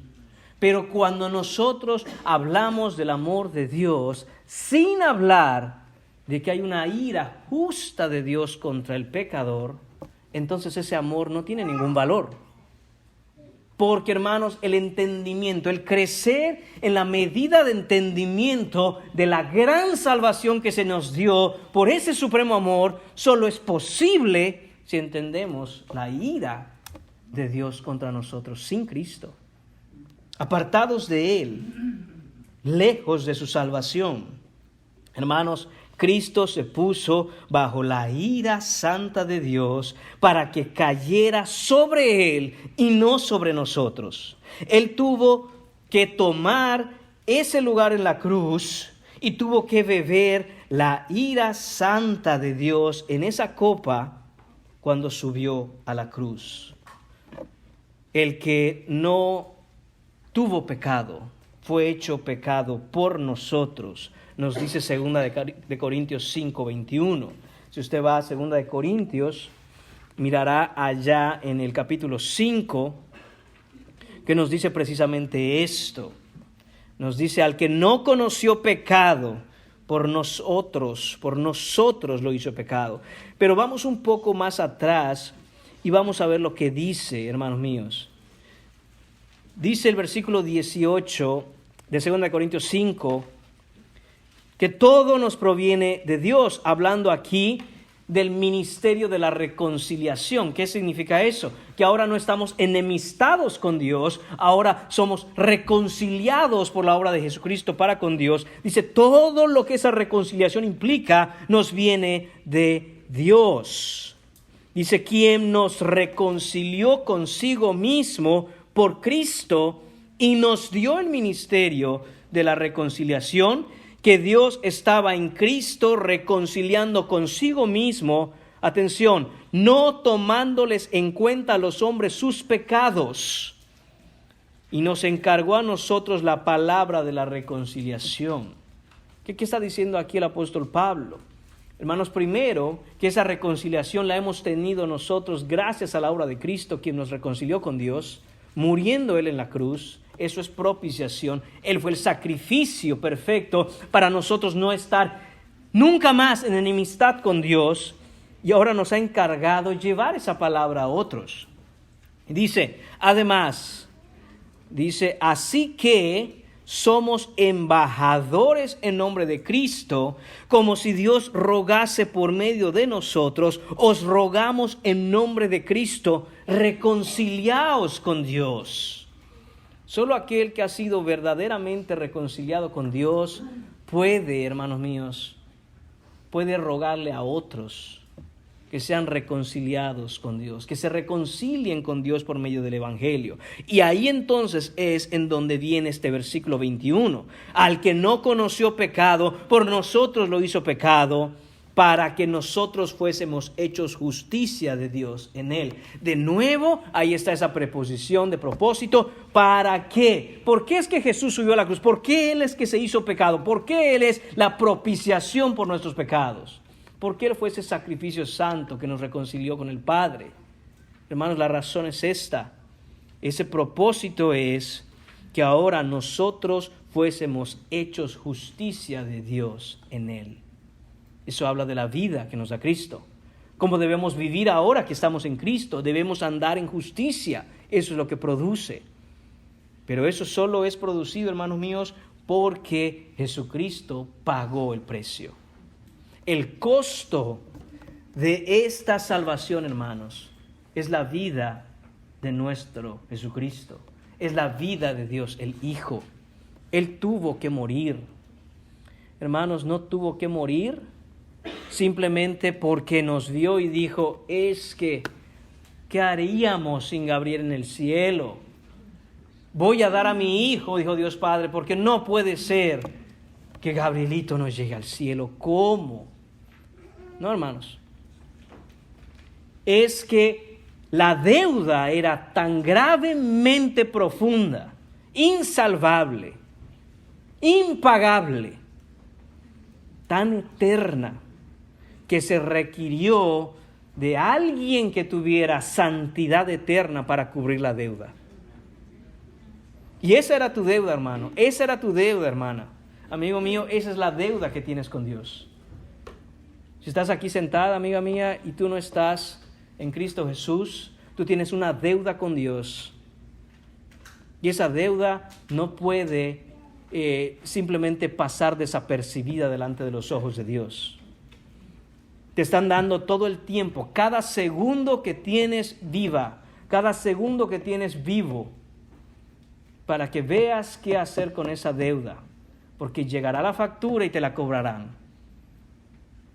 Pero cuando nosotros hablamos del amor de Dios, sin hablar de que hay una ira justa de Dios contra el pecador, entonces ese amor no tiene ningún valor. Porque, hermanos, el entendimiento, el crecer en la medida de entendimiento de la gran salvación que se nos dio por ese supremo amor, solo es posible si entendemos la ira de Dios contra nosotros sin Cristo. apartados de Él, lejos de su salvación. Hermanos, Cristo se puso bajo la ira santa de Dios para que cayera sobre Él y no sobre nosotros. Él tuvo que tomar ese lugar en la cruz y tuvo que beber la ira santa de Dios en esa copa cuando subió a la cruz. El que no tuvo pecado fue hecho pecado por nosotros, nos dice 2 de Corintios 5:21. Si usted va a 2 de Corintios, mirará allá en el capítulo 5 que nos dice precisamente esto. Nos dice: al que no conoció pecado, por nosotros lo hizo pecado. Pero vamos un poco más atrás y vamos a ver lo que dice, hermanos míos. Dice el versículo 18 de 2 de Corintios 5, que todo nos proviene de Dios, hablando aquí del ministerio de la reconciliación. ¿Qué significa eso? Que ahora no estamos enemistados con Dios, ahora somos reconciliados por la obra de Jesucristo para con Dios. Dice, todo lo que esa reconciliación implica nos viene de Dios. Dice, quien nos reconcilió consigo mismo por Cristo y nos dio el ministerio de la reconciliación, que Dios estaba en Cristo reconciliando consigo mismo, atención, no tomándoles en cuenta a los hombres sus pecados, y nos encargó a nosotros la palabra de la reconciliación. ¿Qué está diciendo aquí el apóstol Pablo? Hermanos, primero, que esa reconciliación la hemos tenido nosotros gracias a la obra de Cristo, quien nos reconcilió con Dios, muriendo Él en la cruz. Eso es propiciación. Él fue el sacrificio perfecto para nosotros no estar nunca más en enemistad con Dios, y ahora nos ha encargado llevar esa palabra a otros. Dice, además, dice, así que somos embajadores en nombre de Cristo, como si Dios rogase por medio de nosotros. Os rogamos en nombre de Cristo, reconciliaos con Dios. Solo aquel que ha sido verdaderamente reconciliado con Dios puede, hermanos míos, puede rogarle a otros que sean reconciliados con Dios, que se reconcilien con Dios por medio del Evangelio. Y ahí entonces es en donde viene este versículo 21. Al que no conoció pecado, por nosotros lo hizo pecado, para que nosotros fuésemos hechos justicia de Dios en Él. De nuevo, ahí está esa preposición de propósito. ¿Para qué? ¿Por qué es que Jesús subió a la cruz? ¿Por qué Él es que se hizo pecado? ¿Por qué Él es la propiciación por nuestros pecados? ¿Por qué Él fue ese sacrificio santo que nos reconcilió con el Padre? Hermanos, la razón es esta. Ese propósito es que ahora nosotros fuésemos hechos justicia de Dios en Él. Eso habla de la vida que nos da Cristo. Cómo debemos vivir ahora que estamos en Cristo. Debemos andar en justicia. Eso es lo que produce. Pero eso solo es producido, hermanos míos, porque Jesucristo pagó el precio. El costo de esta salvación, hermanos, es la vida de nuestro Jesucristo. Es la vida de Dios, el Hijo. Él tuvo que morir. Hermanos, no tuvo que morir simplemente porque nos vio y dijo, ¿qué haríamos sin Gabriel en el cielo? Voy a dar a mi hijo, dijo Dios Padre, porque no puede ser que Gabrielito no llegue al cielo. ¿Cómo? No, hermanos. Es que la deuda era tan gravemente profunda, insalvable, impagable, tan eterna, que se requirió de alguien que tuviera santidad eterna para cubrir la deuda. Y esa era tu deuda, hermano. Esa era tu deuda, hermana. Amigo mío, esa es la deuda que tienes con Dios. Si estás aquí sentada, amiga mía, y tú no estás en Cristo Jesús, tú tienes una deuda con Dios. Y esa deuda no puede simplemente pasar desapercibida delante de los ojos de Dios. Te están dando todo el tiempo, cada segundo que tienes viva, cada segundo que tienes vivo, para que veas qué hacer con esa deuda, porque llegará la factura y te la cobrarán.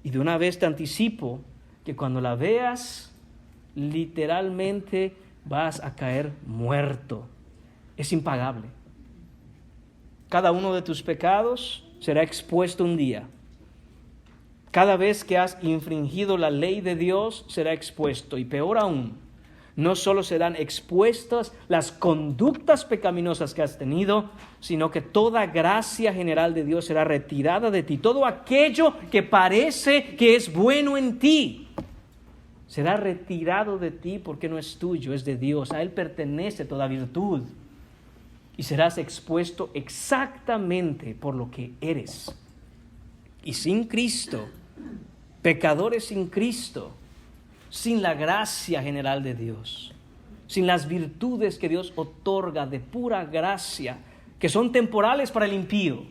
Y de una vez te anticipo que cuando la veas, literalmente vas a caer muerto. Es impagable. Cada uno de tus pecados será expuesto un día. Cada vez que has infringido la ley de Dios, será expuesto. Y peor aún, no solo serán expuestas las conductas pecaminosas que has tenido, sino que toda gracia general de Dios será retirada de ti. Todo aquello que parece que es bueno en ti será retirado de ti porque no es tuyo, es de Dios. A Él pertenece toda virtud. Y serás expuesto exactamente por lo que eres. Y sin Cristo, pecadores sin Cristo, sin la gracia general de Dios, sin las virtudes que Dios otorga de pura gracia, que son temporales para el impío,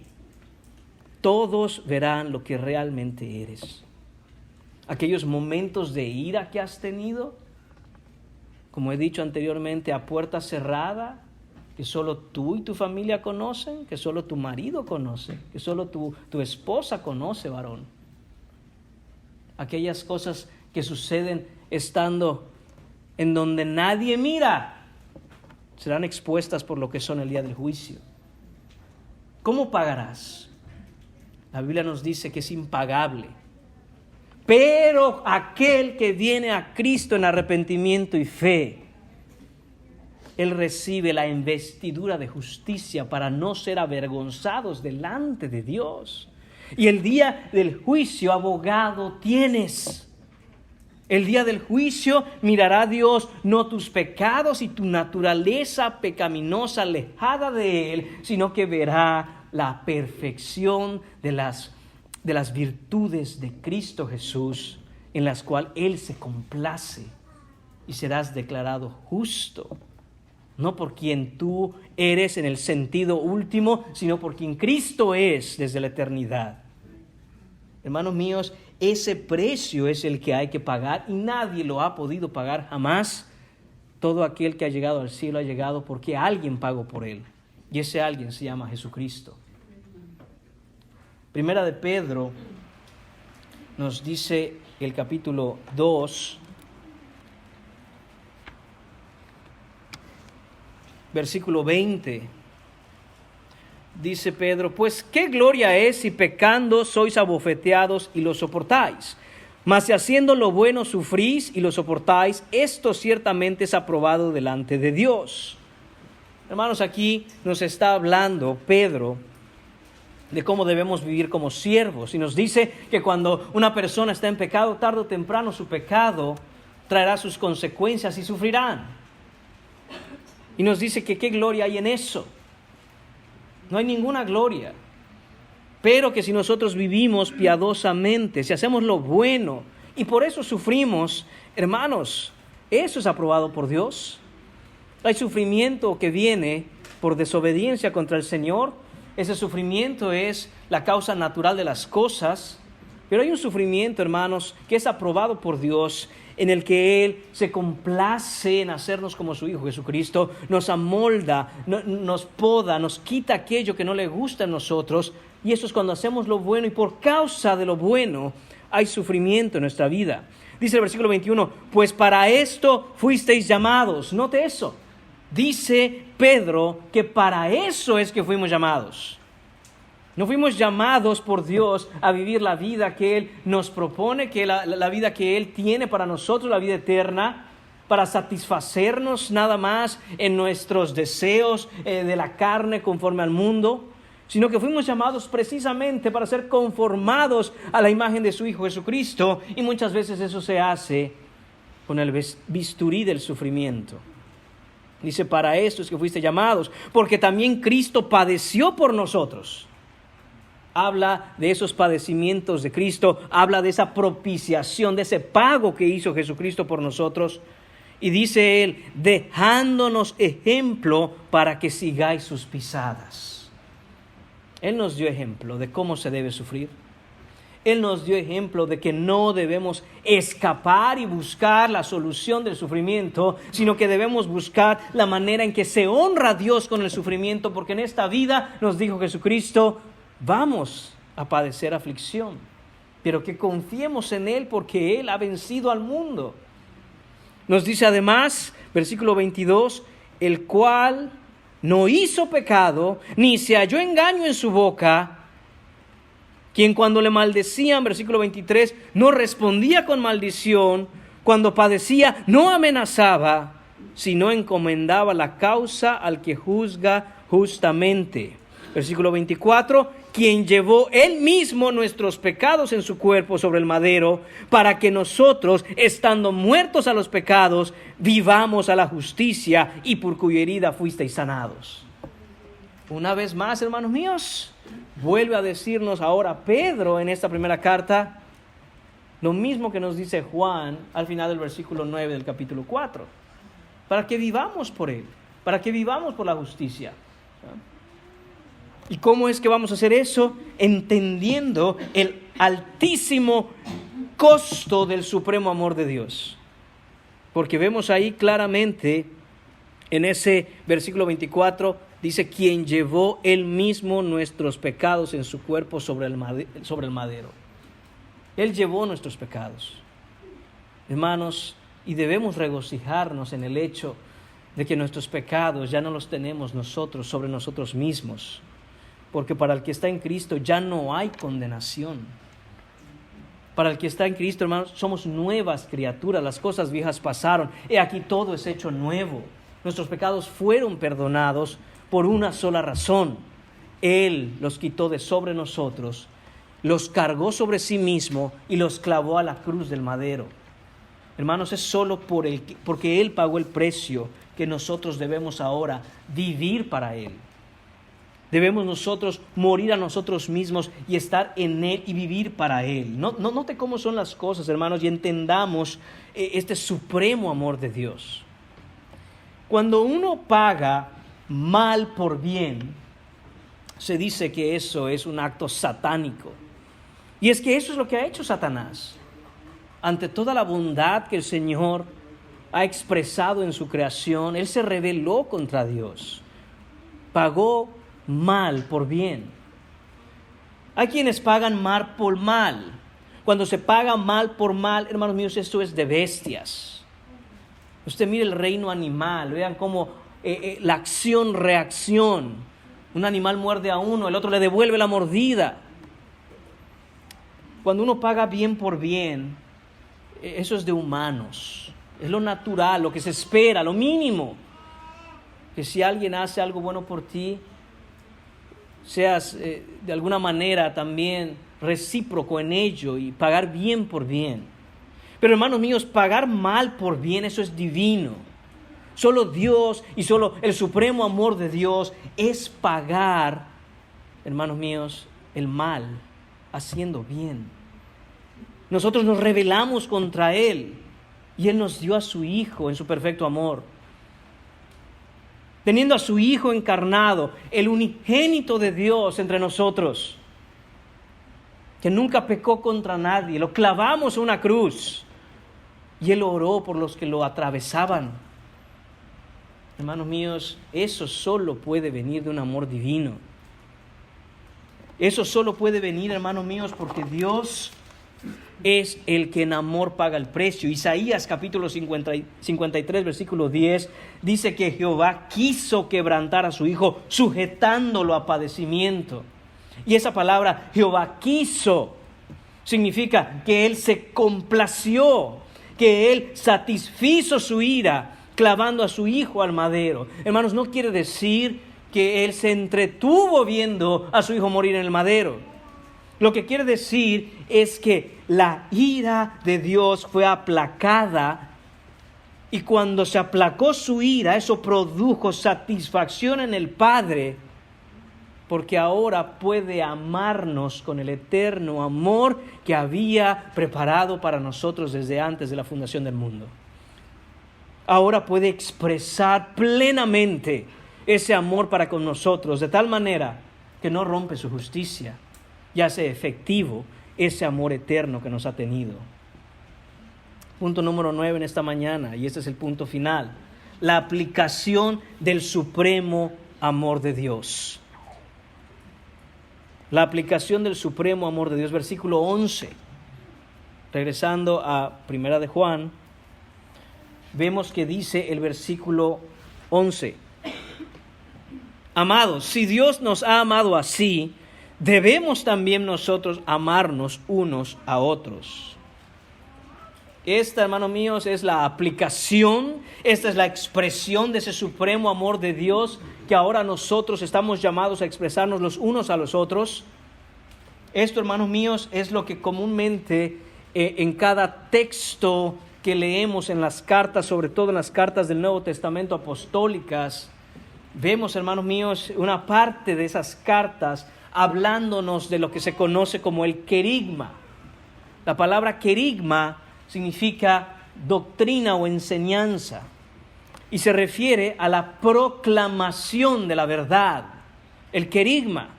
todos verán lo que realmente eres. Aquellos momentos de ira que has tenido, como he dicho anteriormente, a puerta cerrada, que solo tú y tu familia conocen, que solo tu marido conoce, que solo tu esposa conoce, varón. Aquellas cosas que suceden estando en donde nadie mira, serán expuestas por lo que son el día del juicio. ¿Cómo pagarás? La Biblia nos dice que es impagable. Pero aquel que viene a Cristo en arrepentimiento y fe, Él recibe la investidura de justicia para no ser avergonzados delante de Dios. Y el día del juicio, abogado tienes. El día del juicio mirará Dios no tus pecados y tu naturaleza pecaminosa alejada de Él, sino que verá la perfección de las virtudes de Cristo Jesús, en las cuales Él se complace, y serás declarado justo. No por quien tú eres en el sentido último, sino por quien Cristo es desde la eternidad. Hermanos míos, ese precio es el que hay que pagar y nadie lo ha podido pagar jamás. Todo aquel que ha llegado al cielo ha llegado porque alguien pagó por él. Y ese alguien se llama Jesucristo. Primera de Pedro nos dice el capítulo 2, versículo 20, dice Pedro: pues qué gloria es si pecando sois abofeteados y lo soportáis, mas si haciendo lo bueno sufrís y lo soportáis, esto ciertamente es aprobado delante de Dios. Hermanos, aquí nos está hablando Pedro de cómo debemos vivir como siervos, y nos dice que cuando una persona está en pecado, tarde o temprano su pecado traerá sus consecuencias y sufrirán. Y nos dice que qué gloria hay en eso. No hay ninguna gloria. Pero que si nosotros vivimos piadosamente, si hacemos lo bueno, y por eso sufrimos, hermanos, eso es aprobado por Dios. Hay sufrimiento que viene por desobediencia contra el Señor. Ese sufrimiento es la causa natural de las cosas. Pero hay un sufrimiento, hermanos, que es aprobado por Dios, en el que Él se complace en hacernos como su Hijo Jesucristo, nos amolda, nos poda, nos quita aquello que no le gusta a nosotros, y eso es cuando hacemos lo bueno, y por causa de lo bueno hay sufrimiento en nuestra vida. Dice el versículo 21, pues para esto fuisteis llamados. Note eso, dice Pedro que para eso es que fuimos llamados. No fuimos llamados por Dios a vivir la vida que Él nos propone, que la vida que Él tiene para nosotros, la vida eterna, para satisfacernos nada más en nuestros deseos de la carne conforme al mundo, sino que fuimos llamados precisamente para ser conformados a la imagen de su Hijo Jesucristo, y muchas veces eso se hace con el bisturí del sufrimiento. Dice, para esto es que fuiste llamados, porque también Cristo padeció por nosotros. Habla de esos padecimientos de Cristo, habla de esa propiciación, de ese pago que hizo Jesucristo por nosotros. Y dice Él, dejándonos ejemplo para que sigáis sus pisadas. Él nos dio ejemplo de cómo se debe sufrir. Él nos dio ejemplo de que no debemos escapar y buscar la solución del sufrimiento, sino que debemos buscar la manera en que se honra a Dios con el sufrimiento, porque en esta vida, nos dijo Jesucristo, vamos a padecer aflicción, pero que confiemos en Él porque Él ha vencido al mundo. Nos dice además, versículo 22, el cual no hizo pecado, ni se halló engaño en su boca, quien cuando le maldecían, versículo 23, no respondía con maldición, cuando padecía no amenazaba, sino encomendaba la causa al que juzga justamente. Versículo 24, quien llevó él mismo nuestros pecados en su cuerpo sobre el madero, para que nosotros, estando muertos a los pecados, vivamos a la justicia, y por cuya herida fuisteis sanados. Una vez más, hermanos míos, vuelve a decirnos ahora Pedro en esta primera carta lo mismo que nos dice Juan al final del versículo 9 del capítulo 4, para que vivamos por Él, para que vivamos por la justicia. ¿Y cómo es que vamos a hacer eso? Entendiendo el altísimo costo del supremo amor de Dios. Porque vemos ahí claramente en ese versículo 24, dice, quien llevó él mismo nuestros pecados en su cuerpo sobre el madero. Él llevó nuestros pecados. Hermanos, y debemos regocijarnos en el hecho de que nuestros pecados ya no los tenemos nosotros sobre nosotros mismos. Porque para el que está en Cristo ya no hay condenación. Para el que está en Cristo, hermanos, somos nuevas criaturas. Las cosas viejas pasaron. He aquí todo es hecho nuevo. Nuestros pecados fueron perdonados por una sola razón. Él los quitó de sobre nosotros, los cargó sobre sí mismo y los clavó a la cruz del madero. Hermanos, es solo porque Él pagó el precio que nosotros debemos ahora vivir para Él. Debemos nosotros morir a nosotros mismos y estar en Él y vivir para Él. Note cómo son las cosas, hermanos, y entendamos este supremo amor de Dios. Cuando uno paga mal por bien, se dice que eso es un acto satánico. Y es que eso es lo que ha hecho Satanás. Ante toda la bondad que el Señor ha expresado en su creación, Él se rebeló contra Dios. Pagó mal por bien. Hay quienes pagan mal por mal. Cuando se paga mal por mal, hermanos míos, esto es de bestias. Usted mire el reino animal, vean cómo la acción-reacción. Un animal muerde a uno, el otro le devuelve la mordida. Cuando uno paga bien por bien, eso es de humanos. Es lo natural, lo que se espera, lo mínimo. Que si alguien hace algo bueno por ti, seas de alguna manera también recíproco en ello y pagar bien por bien. Pero hermanos míos, pagar mal por bien, eso es divino. Solo Dios y solo el supremo amor de Dios es pagar, hermanos míos, el mal haciendo bien. Nosotros nos rebelamos contra Él y Él nos dio a su Hijo en su perfecto amor. Teniendo a su Hijo encarnado, el unigénito de Dios entre nosotros, que nunca pecó contra nadie, lo clavamos a una cruz y Él oró por los que lo atravesaban. Hermanos míos, eso solo puede venir de un amor divino. Eso solo puede venir, hermanos míos, porque Dios es el que en amor paga el precio. Isaías capítulo 53, versículo 10, dice que Jehová quiso quebrantar a su Hijo, sujetándolo a padecimiento. Y esa palabra, Jehová quiso, significa que Él se complació, que Él satisfizo su ira, clavando a su Hijo al madero. Hermanos, no quiere decir que Él se entretuvo viendo a su Hijo morir en el madero. Lo que quiere decir es que la ira de Dios fue aplacada, y cuando se aplacó su ira, eso produjo satisfacción en el Padre, porque ahora puede amarnos con el eterno amor que había preparado para nosotros desde antes de la fundación del mundo. Ahora puede expresar plenamente ese amor para con nosotros, de tal manera que no rompe su justicia y hace efectivo ese amor eterno que nos ha tenido. Punto número 9 en esta mañana, y este es el punto final: la aplicación del supremo amor de Dios. La aplicación del supremo amor de Dios, versículo 11. Regresando a Primera de Juan, vemos que dice el versículo 11: Amados, si Dios nos ha amado así, debemos también nosotros amarnos unos a otros. Esta, hermanos míos, es la aplicación, esta es la expresión de ese supremo amor de Dios que ahora nosotros estamos llamados a expresarnos los unos a los otros. Esto, hermanos míos, es lo que comúnmente en cada texto que leemos en las cartas, sobre todo en las cartas del Nuevo Testamento apostólicas, vemos, hermanos míos, una parte de esas cartas hablándonos de lo que se conoce como el querigma. La palabra querigma significa doctrina o enseñanza, y se refiere a la proclamación de la verdad. El querigma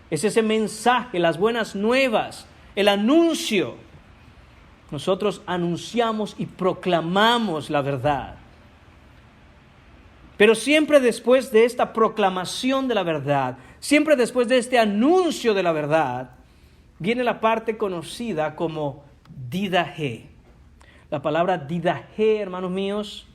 es ese mensaje, las buenas nuevas, el anuncio. Nosotros anunciamos y proclamamos la verdad. Pero siempre después de esta proclamación de la verdad, siempre después de este anuncio de la verdad, viene la parte conocida como didaje. La palabra didaje, hermanos míos,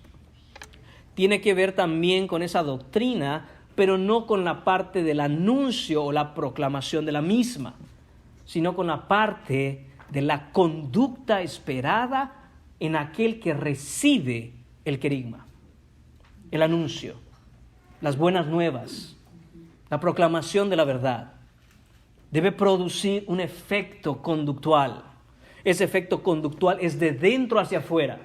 tiene que ver también con esa doctrina, pero no con la parte del anuncio o la proclamación de la misma, sino con la parte de la conducta esperada en aquel que recibe el querigma, el anuncio, las buenas nuevas, la proclamación de la verdad. Debe producir un efecto conductual. Ese efecto conductual es de dentro hacia afuera.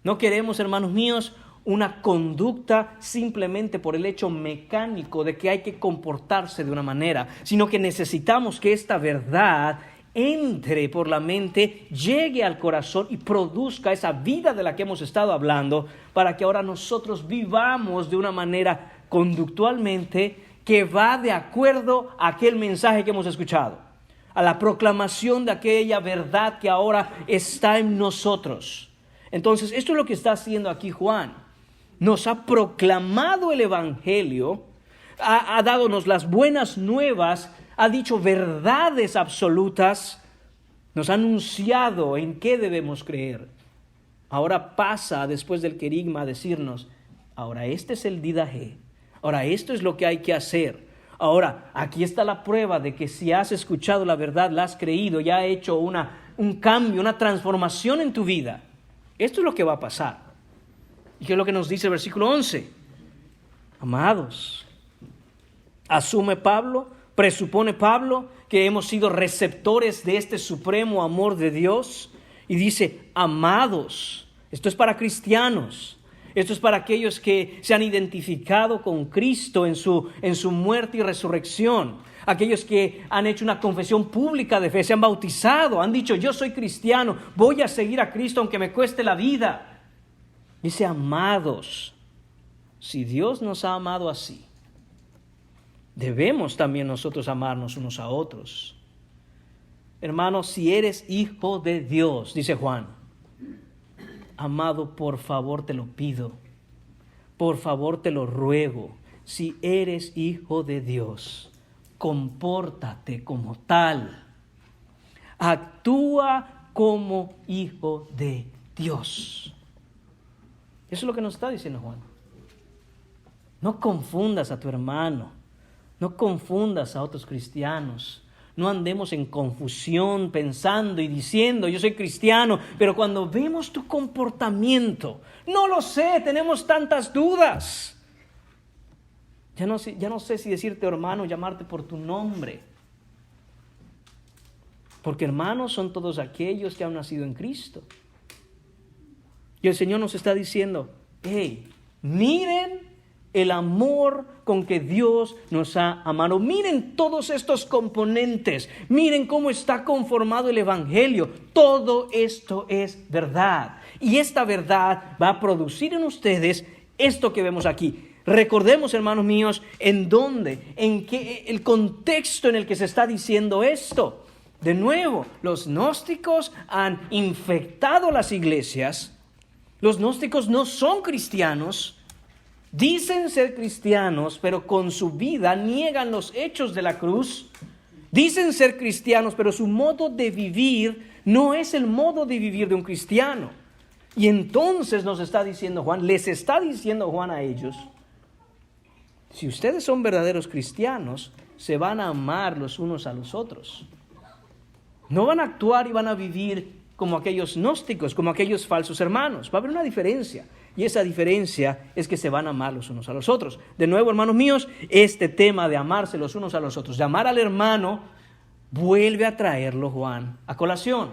No queremos, hermanos míos, una conducta simplemente por el hecho mecánico de que hay que comportarse de una manera, sino que necesitamos que esta verdad entre por la mente, llegue al corazón y produzca esa vida de la que hemos estado hablando, para que ahora nosotros vivamos de una manera conductualmente que va de acuerdo a aquel mensaje que hemos escuchado, a la proclamación de aquella verdad que ahora está en nosotros. Entonces, esto es lo que está haciendo aquí Juan. Nos ha proclamado el Evangelio, ha dadonos las buenas nuevas, ha dicho verdades absolutas, nos ha anunciado en qué debemos creer. Ahora pasa, después del querigma, a decirnos: ahora este es el didaje, ahora esto es lo que hay que hacer. Ahora, aquí está la prueba de que si has escuchado la verdad, la has creído, ya ha hecho un cambio, una transformación en tu vida. Esto es lo que va a pasar. ¿Y qué es lo que nos dice el versículo 11? Amados, asume Pablo, presupone Pablo que hemos sido receptores de este supremo amor de Dios, y dice: amados. Esto es para cristianos. Esto es para aquellos que se han identificado con Cristo en su muerte y resurrección. Aquellos que han hecho una confesión pública de fe, se han bautizado, han dicho: yo soy cristiano, voy a seguir a Cristo aunque me cueste la vida. Dice: amados. Si Dios nos ha amado así, debemos también nosotros amarnos unos a otros. Hermanos, si eres hijo de Dios, dice Juan, amado, por favor te lo pido, por favor te lo ruego, si eres hijo de Dios, compórtate como tal, actúa como hijo de Dios. Eso es lo que nos está diciendo Juan. No confundas a tu hermano, no confundas a otros cristianos. No andemos en confusión pensando y diciendo: yo soy cristiano, pero cuando vemos tu comportamiento, no lo sé, tenemos tantas dudas. Ya no sé si decirte hermano, llamarte por tu nombre. Porque hermanos son todos aquellos que han nacido en Cristo. Y el Señor nos está diciendo: hey, miren el amor con que Dios nos ha amado. Miren todos estos componentes. Miren cómo está conformado el Evangelio. Todo esto es verdad. Y esta verdad va a producir en ustedes esto que vemos aquí. Recordemos, hermanos míos, en qué el contexto en el que se está diciendo esto. De nuevo, los gnósticos han infectado las iglesias. Los gnósticos no son cristianos. Dicen ser cristianos, pero con su vida niegan los hechos de la cruz. Dicen ser cristianos, pero su modo de vivir no es el modo de vivir de un cristiano. Y entonces nos está diciendo Juan, les está diciendo Juan a ellos, si ustedes son verdaderos cristianos, se van a amar los unos a los otros. No van a actuar y van a vivir como aquellos gnósticos, como aquellos falsos hermanos. Va a haber una diferencia. Y esa diferencia es que se van a amar los unos a los otros. De nuevo, hermanos míos, este tema de amarse los unos a los otros, de amar al hermano, vuelve a traerlo Juan a colación.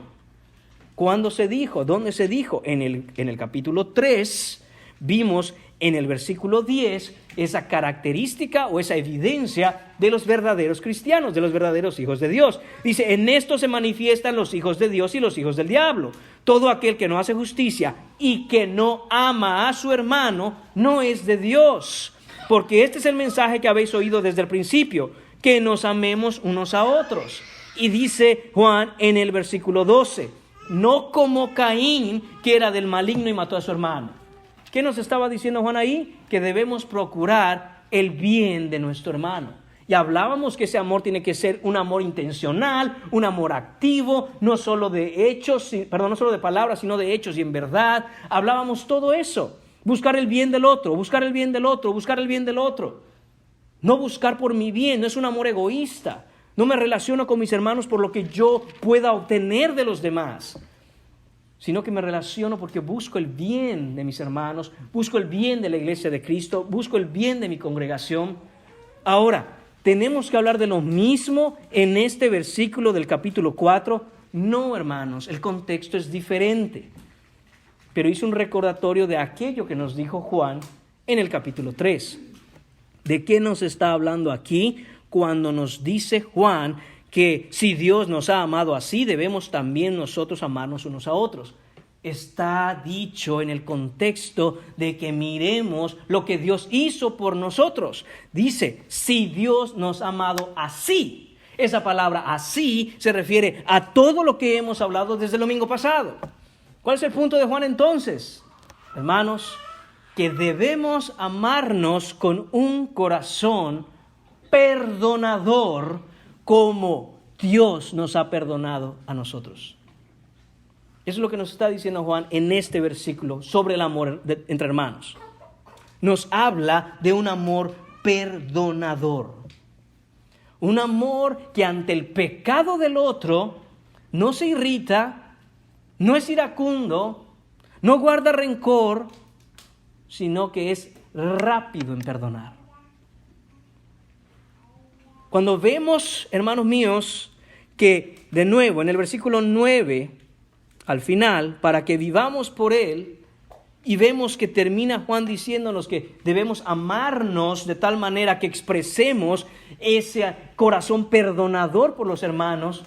¿Cuándo se dijo? ¿Dónde se dijo? En el capítulo 3 vimos en el versículo 10 esa característica o esa evidencia de los verdaderos cristianos, de los verdaderos hijos de Dios. Dice, en esto se manifiestan los hijos de Dios y los hijos del diablo. Todo aquel que no hace justicia y que no ama a su hermano no es de Dios. Porque este es el mensaje que habéis oído desde el principio, que nos amemos unos a otros. Y dice Juan en el versículo 12, no como Caín, que era del maligno y mató a su hermano. ¿Qué nos estaba diciendo Juan ahí? Que debemos procurar el bien de nuestro hermano. Y hablábamos que ese amor tiene que ser un amor intencional, un amor activo, no solo de hechos, no solo de palabras, sino de hechos y en verdad. Hablábamos todo eso. Buscar el bien del otro, buscar el bien del otro, buscar el bien del otro. No buscar por mi bien, no es un amor egoísta. No me relaciono con mis hermanos por lo que yo pueda obtener de los demás, sino que me relaciono porque busco el bien de mis hermanos, busco el bien de la iglesia de Cristo, busco el bien de mi congregación. Ahora, ¿tenemos que hablar de lo mismo en este versículo del capítulo 4? No, hermanos, el contexto es diferente. Pero hice un recordatorio de aquello que nos dijo Juan en el capítulo 3. ¿De qué nos está hablando aquí cuando nos dice Juan que si Dios nos ha amado así, debemos también nosotros amarnos unos a otros? Está dicho en el contexto de que miremos lo que Dios hizo por nosotros. Dice, si Dios nos ha amado así. Esa palabra así se refiere a todo lo que hemos hablado desde el domingo pasado. ¿Cuál es el punto de Juan entonces? Hermanos, que debemos amarnos con un corazón perdonador como Dios nos ha perdonado a nosotros. Eso es lo que nos está diciendo Juan en este versículo sobre el amor entre hermanos. Nos habla de un amor perdonador. Un amor que ante el pecado del otro no se irrita, no es iracundo, no guarda rencor, sino que es rápido en perdonar. Cuando vemos, hermanos míos, que de nuevo en el versículo 9, al final, para que vivamos por Él, y vemos que termina Juan diciéndonos que debemos amarnos de tal manera que expresemos ese corazón perdonador por los hermanos.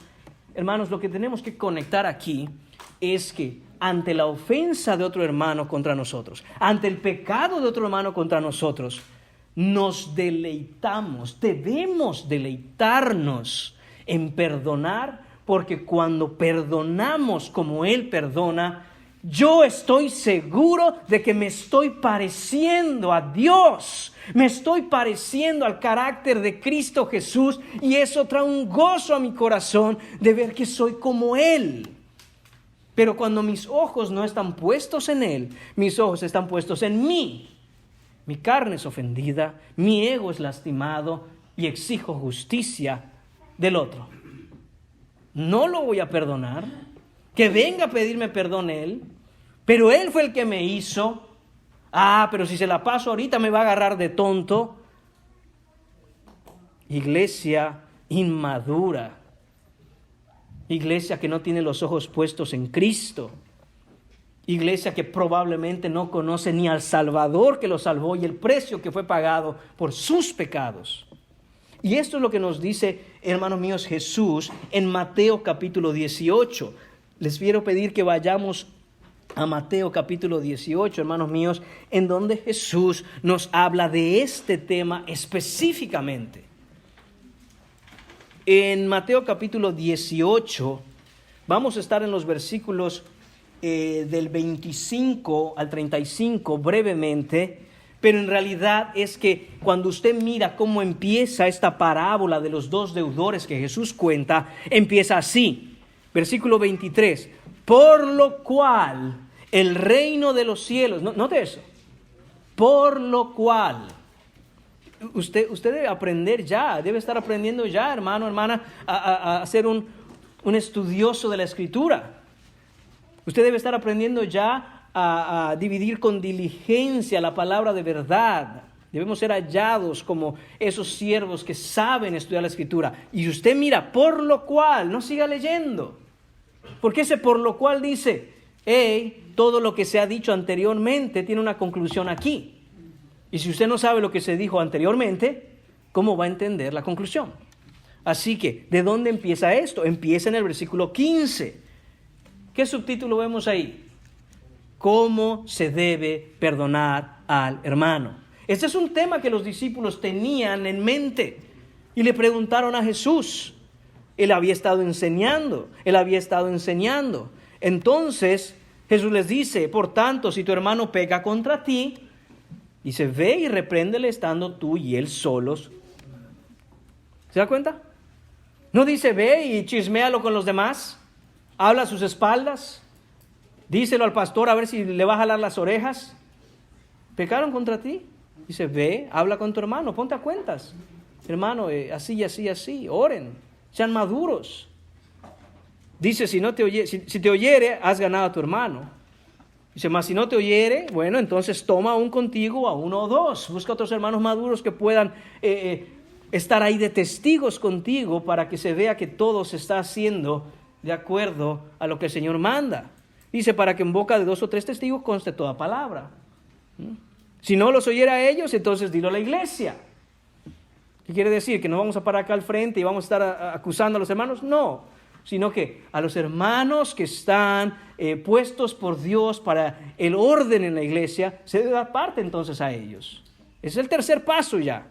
Hermanos, lo que tenemos que conectar aquí es que ante la ofensa de otro hermano contra nosotros, ante el pecado de otro hermano contra nosotros, nos deleitamos, debemos deleitarnos en perdonar, porque cuando perdonamos como Él perdona, yo estoy seguro de que me estoy pareciendo a Dios, me estoy pareciendo al carácter de Cristo Jesús, y eso trae un gozo a mi corazón de ver que soy como Él. Pero cuando mis ojos no están puestos en Él, mis ojos están puestos en mí. Mi carne es ofendida, mi ego es lastimado y exijo justicia del otro. No lo voy a perdonar, que venga a pedirme perdón Él, pero Él fue el que me hizo. Pero si se la paso ahorita me va a agarrar de tonto. Iglesia inmadura, iglesia que no tiene los ojos puestos en Cristo. Iglesia que probablemente no conoce ni al Salvador que lo salvó y el precio que fue pagado por sus pecados. Y esto es lo que nos dice, hermanos míos, Jesús en Mateo capítulo 18. Les quiero pedir que vayamos a Mateo capítulo 18, hermanos míos, en donde Jesús nos habla de este tema específicamente. En Mateo capítulo 18, vamos a estar en los versículos del 25 al 35 brevemente, pero en realidad es que cuando usted mira cómo empieza esta parábola de los dos deudores que Jesús cuenta, empieza así, versículo 23, por lo cual el reino de los cielos, note eso, por lo cual, usted debe aprender ya, debe estar aprendiendo ya, hermano, hermana, a ser un estudioso de la Escritura. Usted debe estar aprendiendo ya a dividir con diligencia la palabra de verdad. Debemos ser hallados como esos siervos que saben estudiar la Escritura. Y usted mira, por lo cual, no siga leyendo. Porque ese por lo cual dice, todo lo que se ha dicho anteriormente tiene una conclusión aquí. Y si usted no sabe lo que se dijo anteriormente, ¿cómo va a entender la conclusión? Así que, ¿de dónde empieza esto? Empieza en el versículo 15. ¿Qué subtítulo vemos ahí? ¿Cómo se debe perdonar al hermano? Este es un tema que los discípulos tenían en mente y le preguntaron a Jesús. Él había estado enseñando. Entonces Jesús les dice, por tanto, si tu hermano peca contra ti, dice, ve y repréndele estando tú y él solos. ¿Se da cuenta? No dice, ve y chisméalo con los demás, habla a sus espaldas, díselo al pastor a ver si le va a jalar las orejas. ¿Pecaron contra ti? Dice, ve, habla con tu hermano, ponte a cuentas. Hermano, así y así y así, oren, sean maduros. Dice, si te oyere, has ganado a tu hermano. Dice, mas si no te oyere, bueno, entonces toma un contigo a uno o dos. Busca otros hermanos maduros que puedan estar ahí de testigos contigo para que se vea que todo se está haciendo de acuerdo a lo que el Señor manda. Dice, para que en boca de 2 o 3 testigos conste toda palabra. Si no los oyera a ellos, entonces dilo a la iglesia. ¿Qué quiere decir? ¿Que nos vamos a parar acá al frente y vamos a estar acusando a los hermanos? No, sino que a los hermanos que están puestos por Dios para el orden en la iglesia, se debe dar parte entonces a ellos. Ese es el tercer paso ya.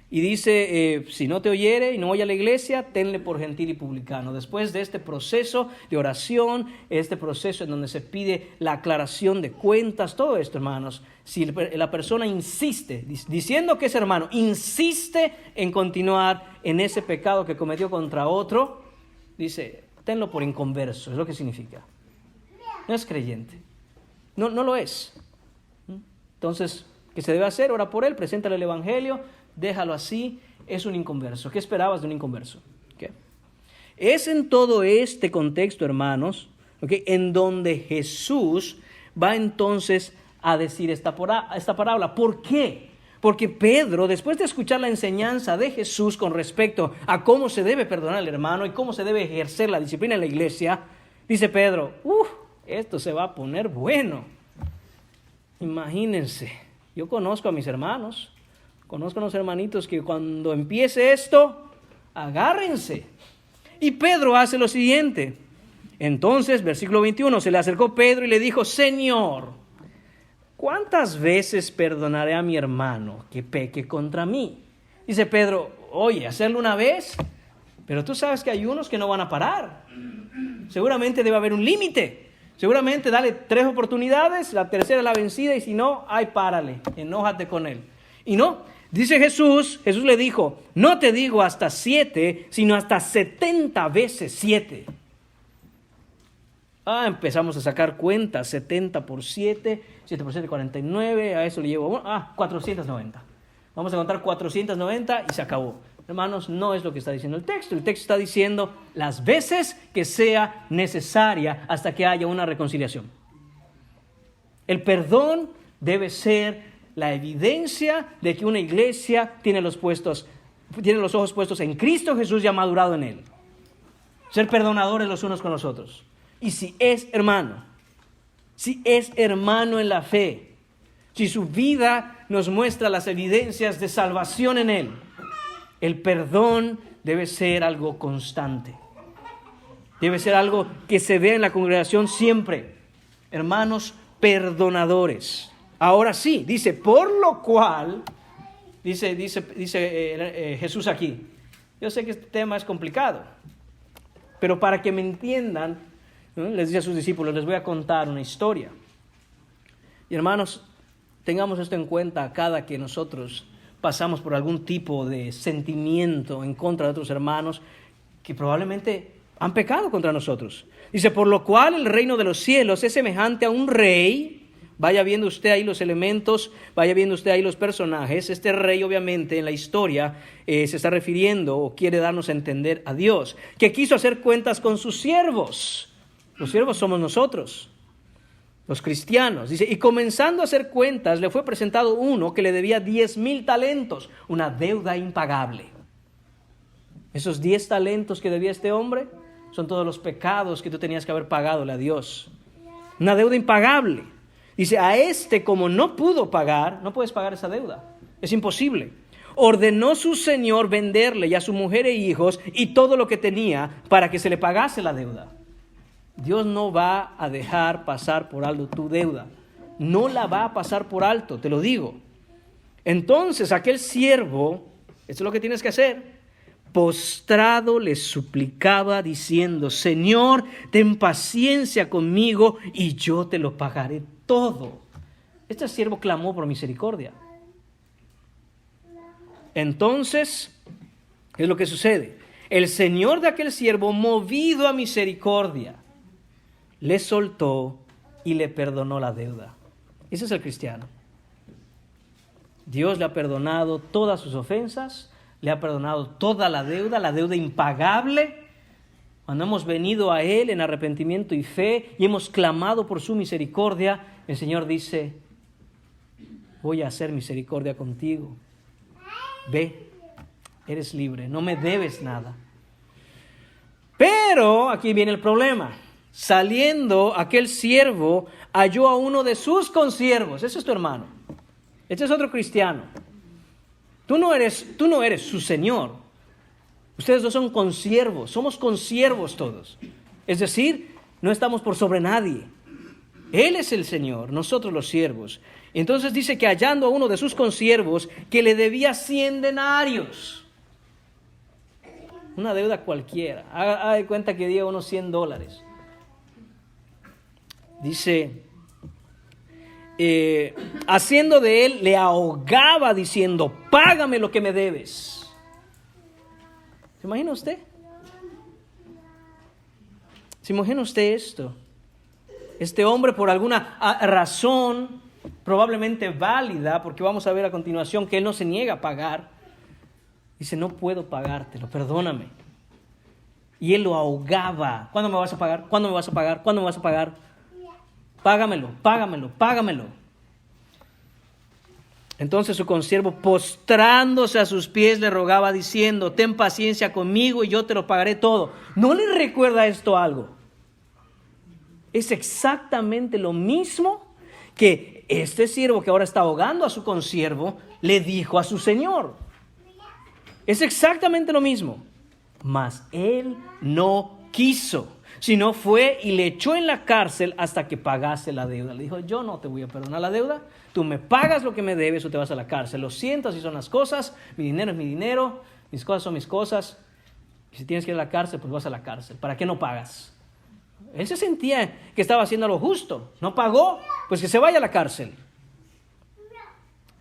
Y dice, si no te oyere y no oye a la iglesia, tenle por gentil y publicano. Después de este proceso de oración, este proceso en donde se pide la aclaración de cuentas, todo esto, hermanos, si la persona insiste, diciendo que es hermano, insiste en continuar en ese pecado que cometió contra otro, dice, tenlo por inconverso, es lo que significa. No es creyente, no lo es. Entonces, ¿qué se debe hacer? Ora por él, preséntale el evangelio, déjalo así, es un inconverso. ¿Qué esperabas de un inconverso? ¿Qué? Es en todo este contexto, hermanos, en donde Jesús va entonces a decir esta parábola. ¿Por qué? Porque Pedro, después de escuchar la enseñanza de Jesús con respecto a cómo se debe perdonar al hermano y cómo se debe ejercer la disciplina en la iglesia, dice Pedro, esto se va a poner bueno. Imagínense, yo conozco a mis hermanos, conozco a los hermanitos que cuando empiece esto, agárrense. Y Pedro hace lo siguiente. Entonces, versículo 21, se le acercó Pedro y le dijo, Señor, ¿cuántas veces perdonaré a mi hermano que peque contra mí? Dice Pedro, oye, hacerlo una vez, pero tú sabes que hay unos que no van a parar. Seguramente debe haber un límite. Seguramente dale 3 oportunidades, la tercera es la vencida y si no, párale, enójate con él. Y no. Dice Jesús le dijo, no te digo hasta 7, sino hasta 70 veces 7. Empezamos a sacar cuentas, 70 por 7, 7 por 7, 49, a eso le llevo, 490. Vamos a contar 490 y se acabó. Hermanos, no es lo que está diciendo el texto. El texto está diciendo las veces que sea necesaria hasta que haya una reconciliación. El perdón debe ser la evidencia de que una iglesia tiene los ojos puestos en Cristo Jesús y ha madurado en Él. Ser perdonadores los unos con los otros. Y si es hermano en la fe, si su vida nos muestra las evidencias de salvación en Él, el perdón debe ser algo constante. Debe ser algo que se vea en la congregación siempre. Hermanos perdonadores. Ahora sí, dice, por lo cual, dice Jesús aquí, Yo sé que este tema es complicado, pero para que me entiendan, ¿no? Les dice a sus discípulos, les voy a contar una historia. Y hermanos, tengamos esto en cuenta cada que nosotros pasamos por algún tipo de sentimiento en contra de otros hermanos que probablemente han pecado contra nosotros. Dice, por lo cual el reino de los cielos es semejante a un rey. Vaya viendo usted ahí los elementos, vaya viendo usted ahí los personajes. Este rey obviamente en la historia se está refiriendo o quiere darnos a entender a Dios, que quiso hacer cuentas con sus siervos. Los siervos somos nosotros, los cristianos. Dice, y comenzando a hacer cuentas, le fue presentado uno que le debía 10,000 talentos, una deuda impagable. Esos 10 talentos que debía este hombre son todos los pecados que tú tenías que haber pagadole a Dios. Una deuda impagable. Dice, a este como no pudo pagar, no puedes pagar esa deuda, es imposible. Ordenó su señor venderle y a su mujer e hijos y todo lo que tenía para que se le pagase la deuda. Dios no va a dejar pasar por alto tu deuda, no la va a pasar por alto, te lo digo. Entonces aquel siervo, esto es lo que tienes que hacer, postrado le suplicaba diciendo, Señor, ten paciencia conmigo y yo te lo pagaré todo. Este siervo clamó por misericordia. Entonces, ¿qué es lo que sucede? El señor de aquel siervo, movido a misericordia, le soltó y le perdonó la deuda. Ese es el cristiano. Dios le ha perdonado todas sus ofensas, le ha perdonado toda la deuda impagable. Cuando hemos venido a Él en arrepentimiento y fe y hemos clamado por su misericordia, el Señor dice, voy a hacer misericordia contigo. Ve, eres libre, no me debes nada. Pero aquí viene el problema. Saliendo aquel siervo, halló a uno de sus consiervos. Ese es tu hermano. Este es otro cristiano. Tú no eres su señor. Ustedes dos son consiervos. Somos consiervos todos. Es decir, no estamos por sobre nadie. Él es el Señor, nosotros los siervos. Entonces dice que hallando a uno de sus consiervos que le debía 100 denarios. Una deuda cualquiera. Haga de cuenta que debía unos $100. Dice, haciendo de él, le ahogaba diciendo, págame lo que me debes. ¿Se imagina usted? ¿Se imagina usted esto? Este hombre por alguna razón, probablemente válida, porque vamos a ver a continuación que él no se niega a pagar, dice, no puedo pagártelo, perdóname. Y él lo ahogaba. ¿Cuándo me vas a pagar? ¿Cuándo me vas a pagar? ¿Cuándo me vas a pagar? Págamelo, págamelo, págamelo. Entonces su consiervo, postrándose a sus pies, le rogaba diciendo, ten paciencia conmigo y yo te lo pagaré todo. ¿No le recuerda esto algo? Es exactamente lo mismo que este siervo que ahora está ahogando a su consiervo le dijo a su señor. Es exactamente lo mismo. Mas él no quiso, sino fue y le echó en la cárcel hasta que pagase la deuda. Le dijo, yo no te voy a perdonar la deuda, tú me pagas lo que me debes o te vas a la cárcel. Lo siento, así son las cosas, mi dinero es mi dinero, mis cosas son mis cosas. Y si tienes que ir a la cárcel, pues vas a la cárcel. ¿Para qué no pagas? Él se sentía que estaba haciendo lo justo. No pagó, pues que se vaya a la cárcel.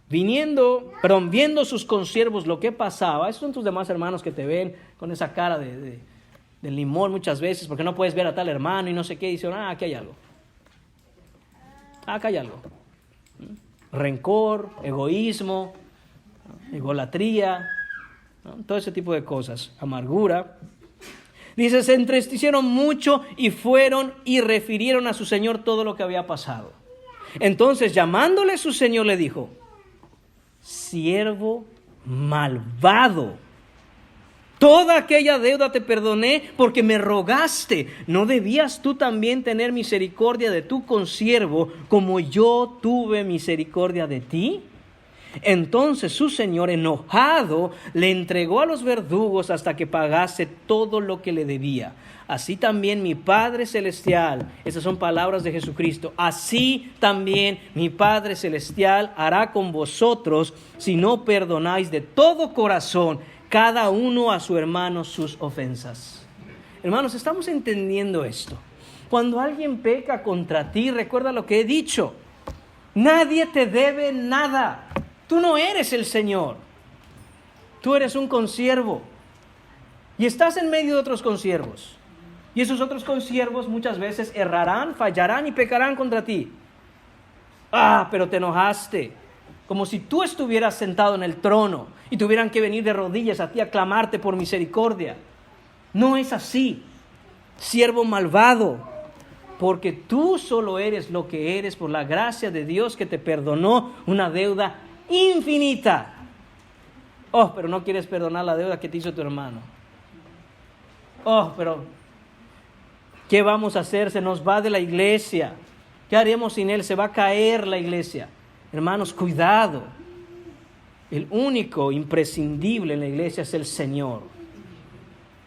Viendo sus consiervos lo que pasaba, esos son tus demás hermanos que te ven con esa cara de limón muchas veces, porque no puedes ver a tal hermano y no sé qué, y dicen, aquí hay algo. Acá hay algo. Rencor, egoísmo, egolatría, ¿no? Todo ese tipo de cosas, amargura. Dice, se entristecieron mucho y fueron y refirieron a su señor todo lo que había pasado. Entonces, llamándole su señor, le dijo, siervo malvado, toda aquella deuda te perdoné porque me rogaste. ¿No debías tú también tener misericordia de tu consiervo como yo tuve misericordia de ti? Entonces su señor, enojado, le entregó a los verdugos hasta que pagase todo lo que le debía. Así también mi Padre Celestial, esas son palabras de Jesucristo, así también mi Padre Celestial hará con vosotros si no perdonáis de todo corazón cada uno a su hermano sus ofensas. Hermanos, estamos entendiendo esto. Cuando alguien peca contra ti, recuerda lo que he dicho. Nadie te debe nada. Tú no eres el Señor. Tú eres un consiervo. Y estás en medio de otros consiervos. Y esos otros consiervos muchas veces errarán, fallarán y pecarán contra ti. Pero te enojaste. Como si tú estuvieras sentado en el trono y tuvieran que venir de rodillas a ti a clamarte por misericordia. No es así, siervo malvado, porque tú solo eres lo que eres por la gracia de Dios que te perdonó una deuda infinita. Pero no quieres perdonar la deuda que te hizo tu hermano. Pero ¿qué vamos a hacer? Se nos va de la iglesia. ¿Qué haremos sin él? Se va a caer la iglesia. Hermanos, cuidado. El único imprescindible en la iglesia es el Señor.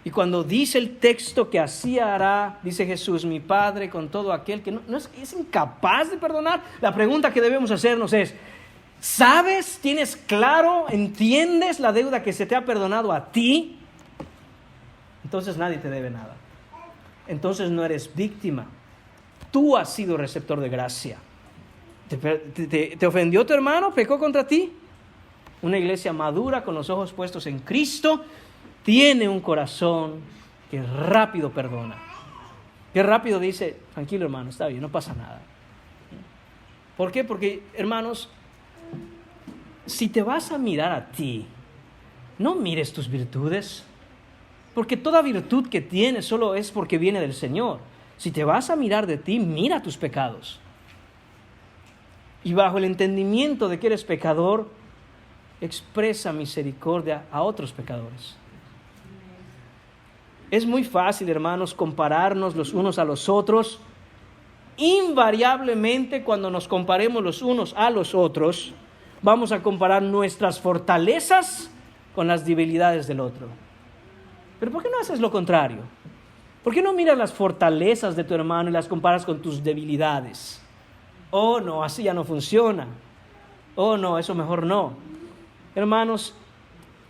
Y cuando dice el texto que así hará, dice Jesús, mi Padre, con todo aquel que no es incapaz de perdonar, la pregunta que debemos hacernos es, ¿sabes? ¿Tienes claro? ¿Entiendes la deuda que se te ha perdonado a ti? Entonces nadie te debe nada. Entonces no eres víctima. Tú has sido receptor de gracia. ¿Te ofendió tu hermano? ¿Pecó contra ti? Una iglesia madura con los ojos puestos en Cristo tiene un corazón que rápido perdona. Que rápido dice, tranquilo hermano, está bien, no pasa nada. ¿Por qué? Porque, hermanos, si te vas a mirar a ti, no mires tus virtudes. Porque toda virtud que tienes solo es porque viene del Señor. Si te vas a mirar de ti, mira tus pecados. Y bajo el entendimiento de que eres pecador, expresa misericordia a otros pecadores. Es muy fácil, hermanos, compararnos los unos a los otros. Invariablemente, cuando nos comparemos los unos a los otros, vamos a comparar nuestras fortalezas con las debilidades del otro. Pero ¿por qué no haces lo contrario? ¿Por qué no miras las fortalezas de tu hermano y las comparas con tus debilidades? No, así ya no funciona. No, eso mejor no. Hermanos,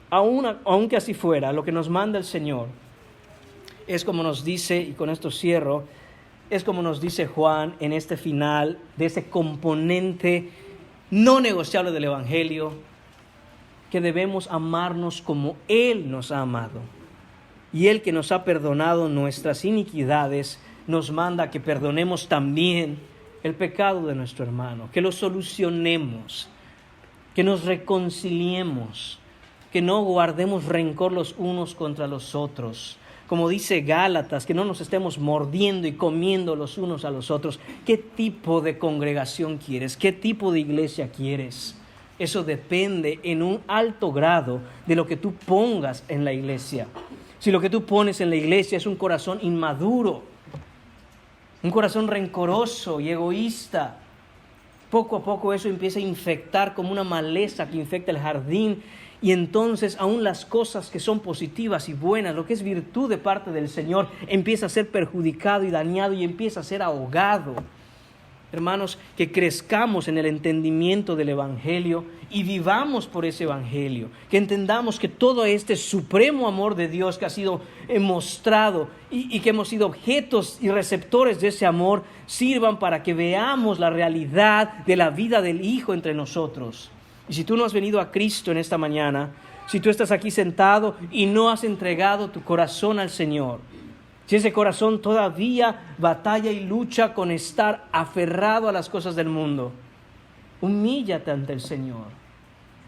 aunque así fuera, lo que nos manda el Señor es como nos dice, y con esto cierro, es como nos dice Juan en este final de ese componente no negociable del Evangelio, que debemos amarnos como Él nos ha amado. Y Él que nos ha perdonado nuestras iniquidades, nos manda que perdonemos también el pecado de nuestro hermano, que lo solucionemos, que nos reconciliemos, que no guardemos rencor los unos contra los otros. Como dice Gálatas, que no nos estemos mordiendo y comiendo los unos a los otros. ¿Qué tipo de congregación quieres? ¿Qué tipo de iglesia quieres? Eso depende en un alto grado de lo que tú pongas en la iglesia. Si lo que tú pones en la iglesia es un corazón inmaduro, un corazón rencoroso y egoísta, poco a poco eso empieza a infectar como una maleza que infecta el jardín, y entonces aún las cosas que son positivas y buenas, lo que es virtud de parte del Señor, empieza a ser perjudicado y dañado y empieza a ser ahogado. Hermanos, que crezcamos en el entendimiento del Evangelio y vivamos por ese Evangelio. Que entendamos que todo este supremo amor de Dios que ha sido mostrado y que hemos sido objetos y receptores de ese amor, sirvan para que veamos la realidad de la vida del Hijo entre nosotros. Y si tú no has venido a Cristo en esta mañana, si tú estás aquí sentado y no has entregado tu corazón al Señor, si ese corazón todavía batalla y lucha con estar aferrado a las cosas del mundo, humíllate ante el Señor,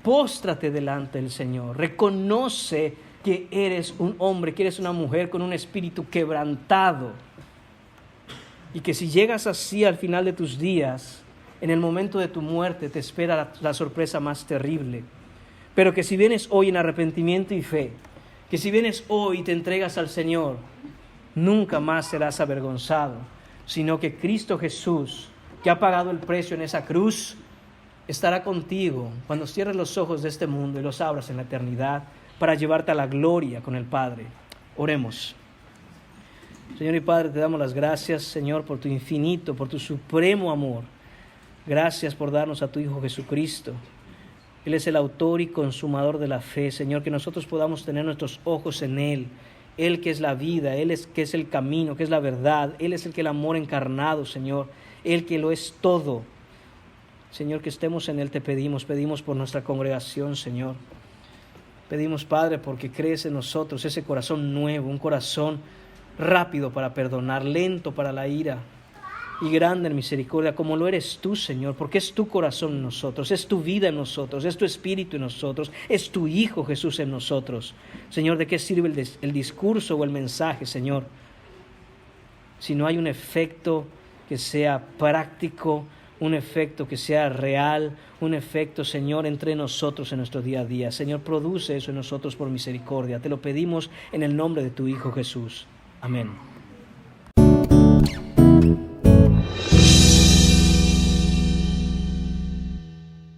póstrate delante del Señor, reconoce que eres un hombre, que eres una mujer con un espíritu quebrantado, y que si llegas así al final de tus días, en el momento de tu muerte te espera la sorpresa más terrible. Pero que si vienes hoy en arrepentimiento y fe, que si vienes hoy y te entregas al Señor, nunca más serás avergonzado, sino que Cristo Jesús, que ha pagado el precio en esa cruz, estará contigo cuando cierres los ojos de este mundo y los abras en la eternidad para llevarte a la gloria con el Padre. Oremos. Señor y Padre, te damos las gracias, Señor, por tu infinito, por tu supremo amor. Gracias por darnos a tu Hijo Jesucristo. Él es el autor y consumador de la fe, Señor, que nosotros podamos tener nuestros ojos en Él. Él que es la vida, Él es que es el camino, que es la verdad. Él es el que el amor encarnado, Señor. Él que lo es todo. Señor, que estemos en Él te pedimos por nuestra congregación, Señor. Pedimos, Padre, porque crees en nosotros ese corazón nuevo, un corazón rápido para perdonar, lento para la ira y grande en misericordia, como lo eres tú, Señor, porque es tu corazón en nosotros, es tu vida en nosotros, es tu espíritu en nosotros, es tu Hijo Jesús en nosotros. Señor, ¿de qué sirve el discurso o el mensaje, Señor, si no hay un efecto que sea práctico, un efecto que sea real, un efecto, Señor, entre nosotros en nuestro día a día? Señor, produce eso en nosotros por misericordia. Te lo pedimos en el nombre de tu Hijo Jesús. Amén.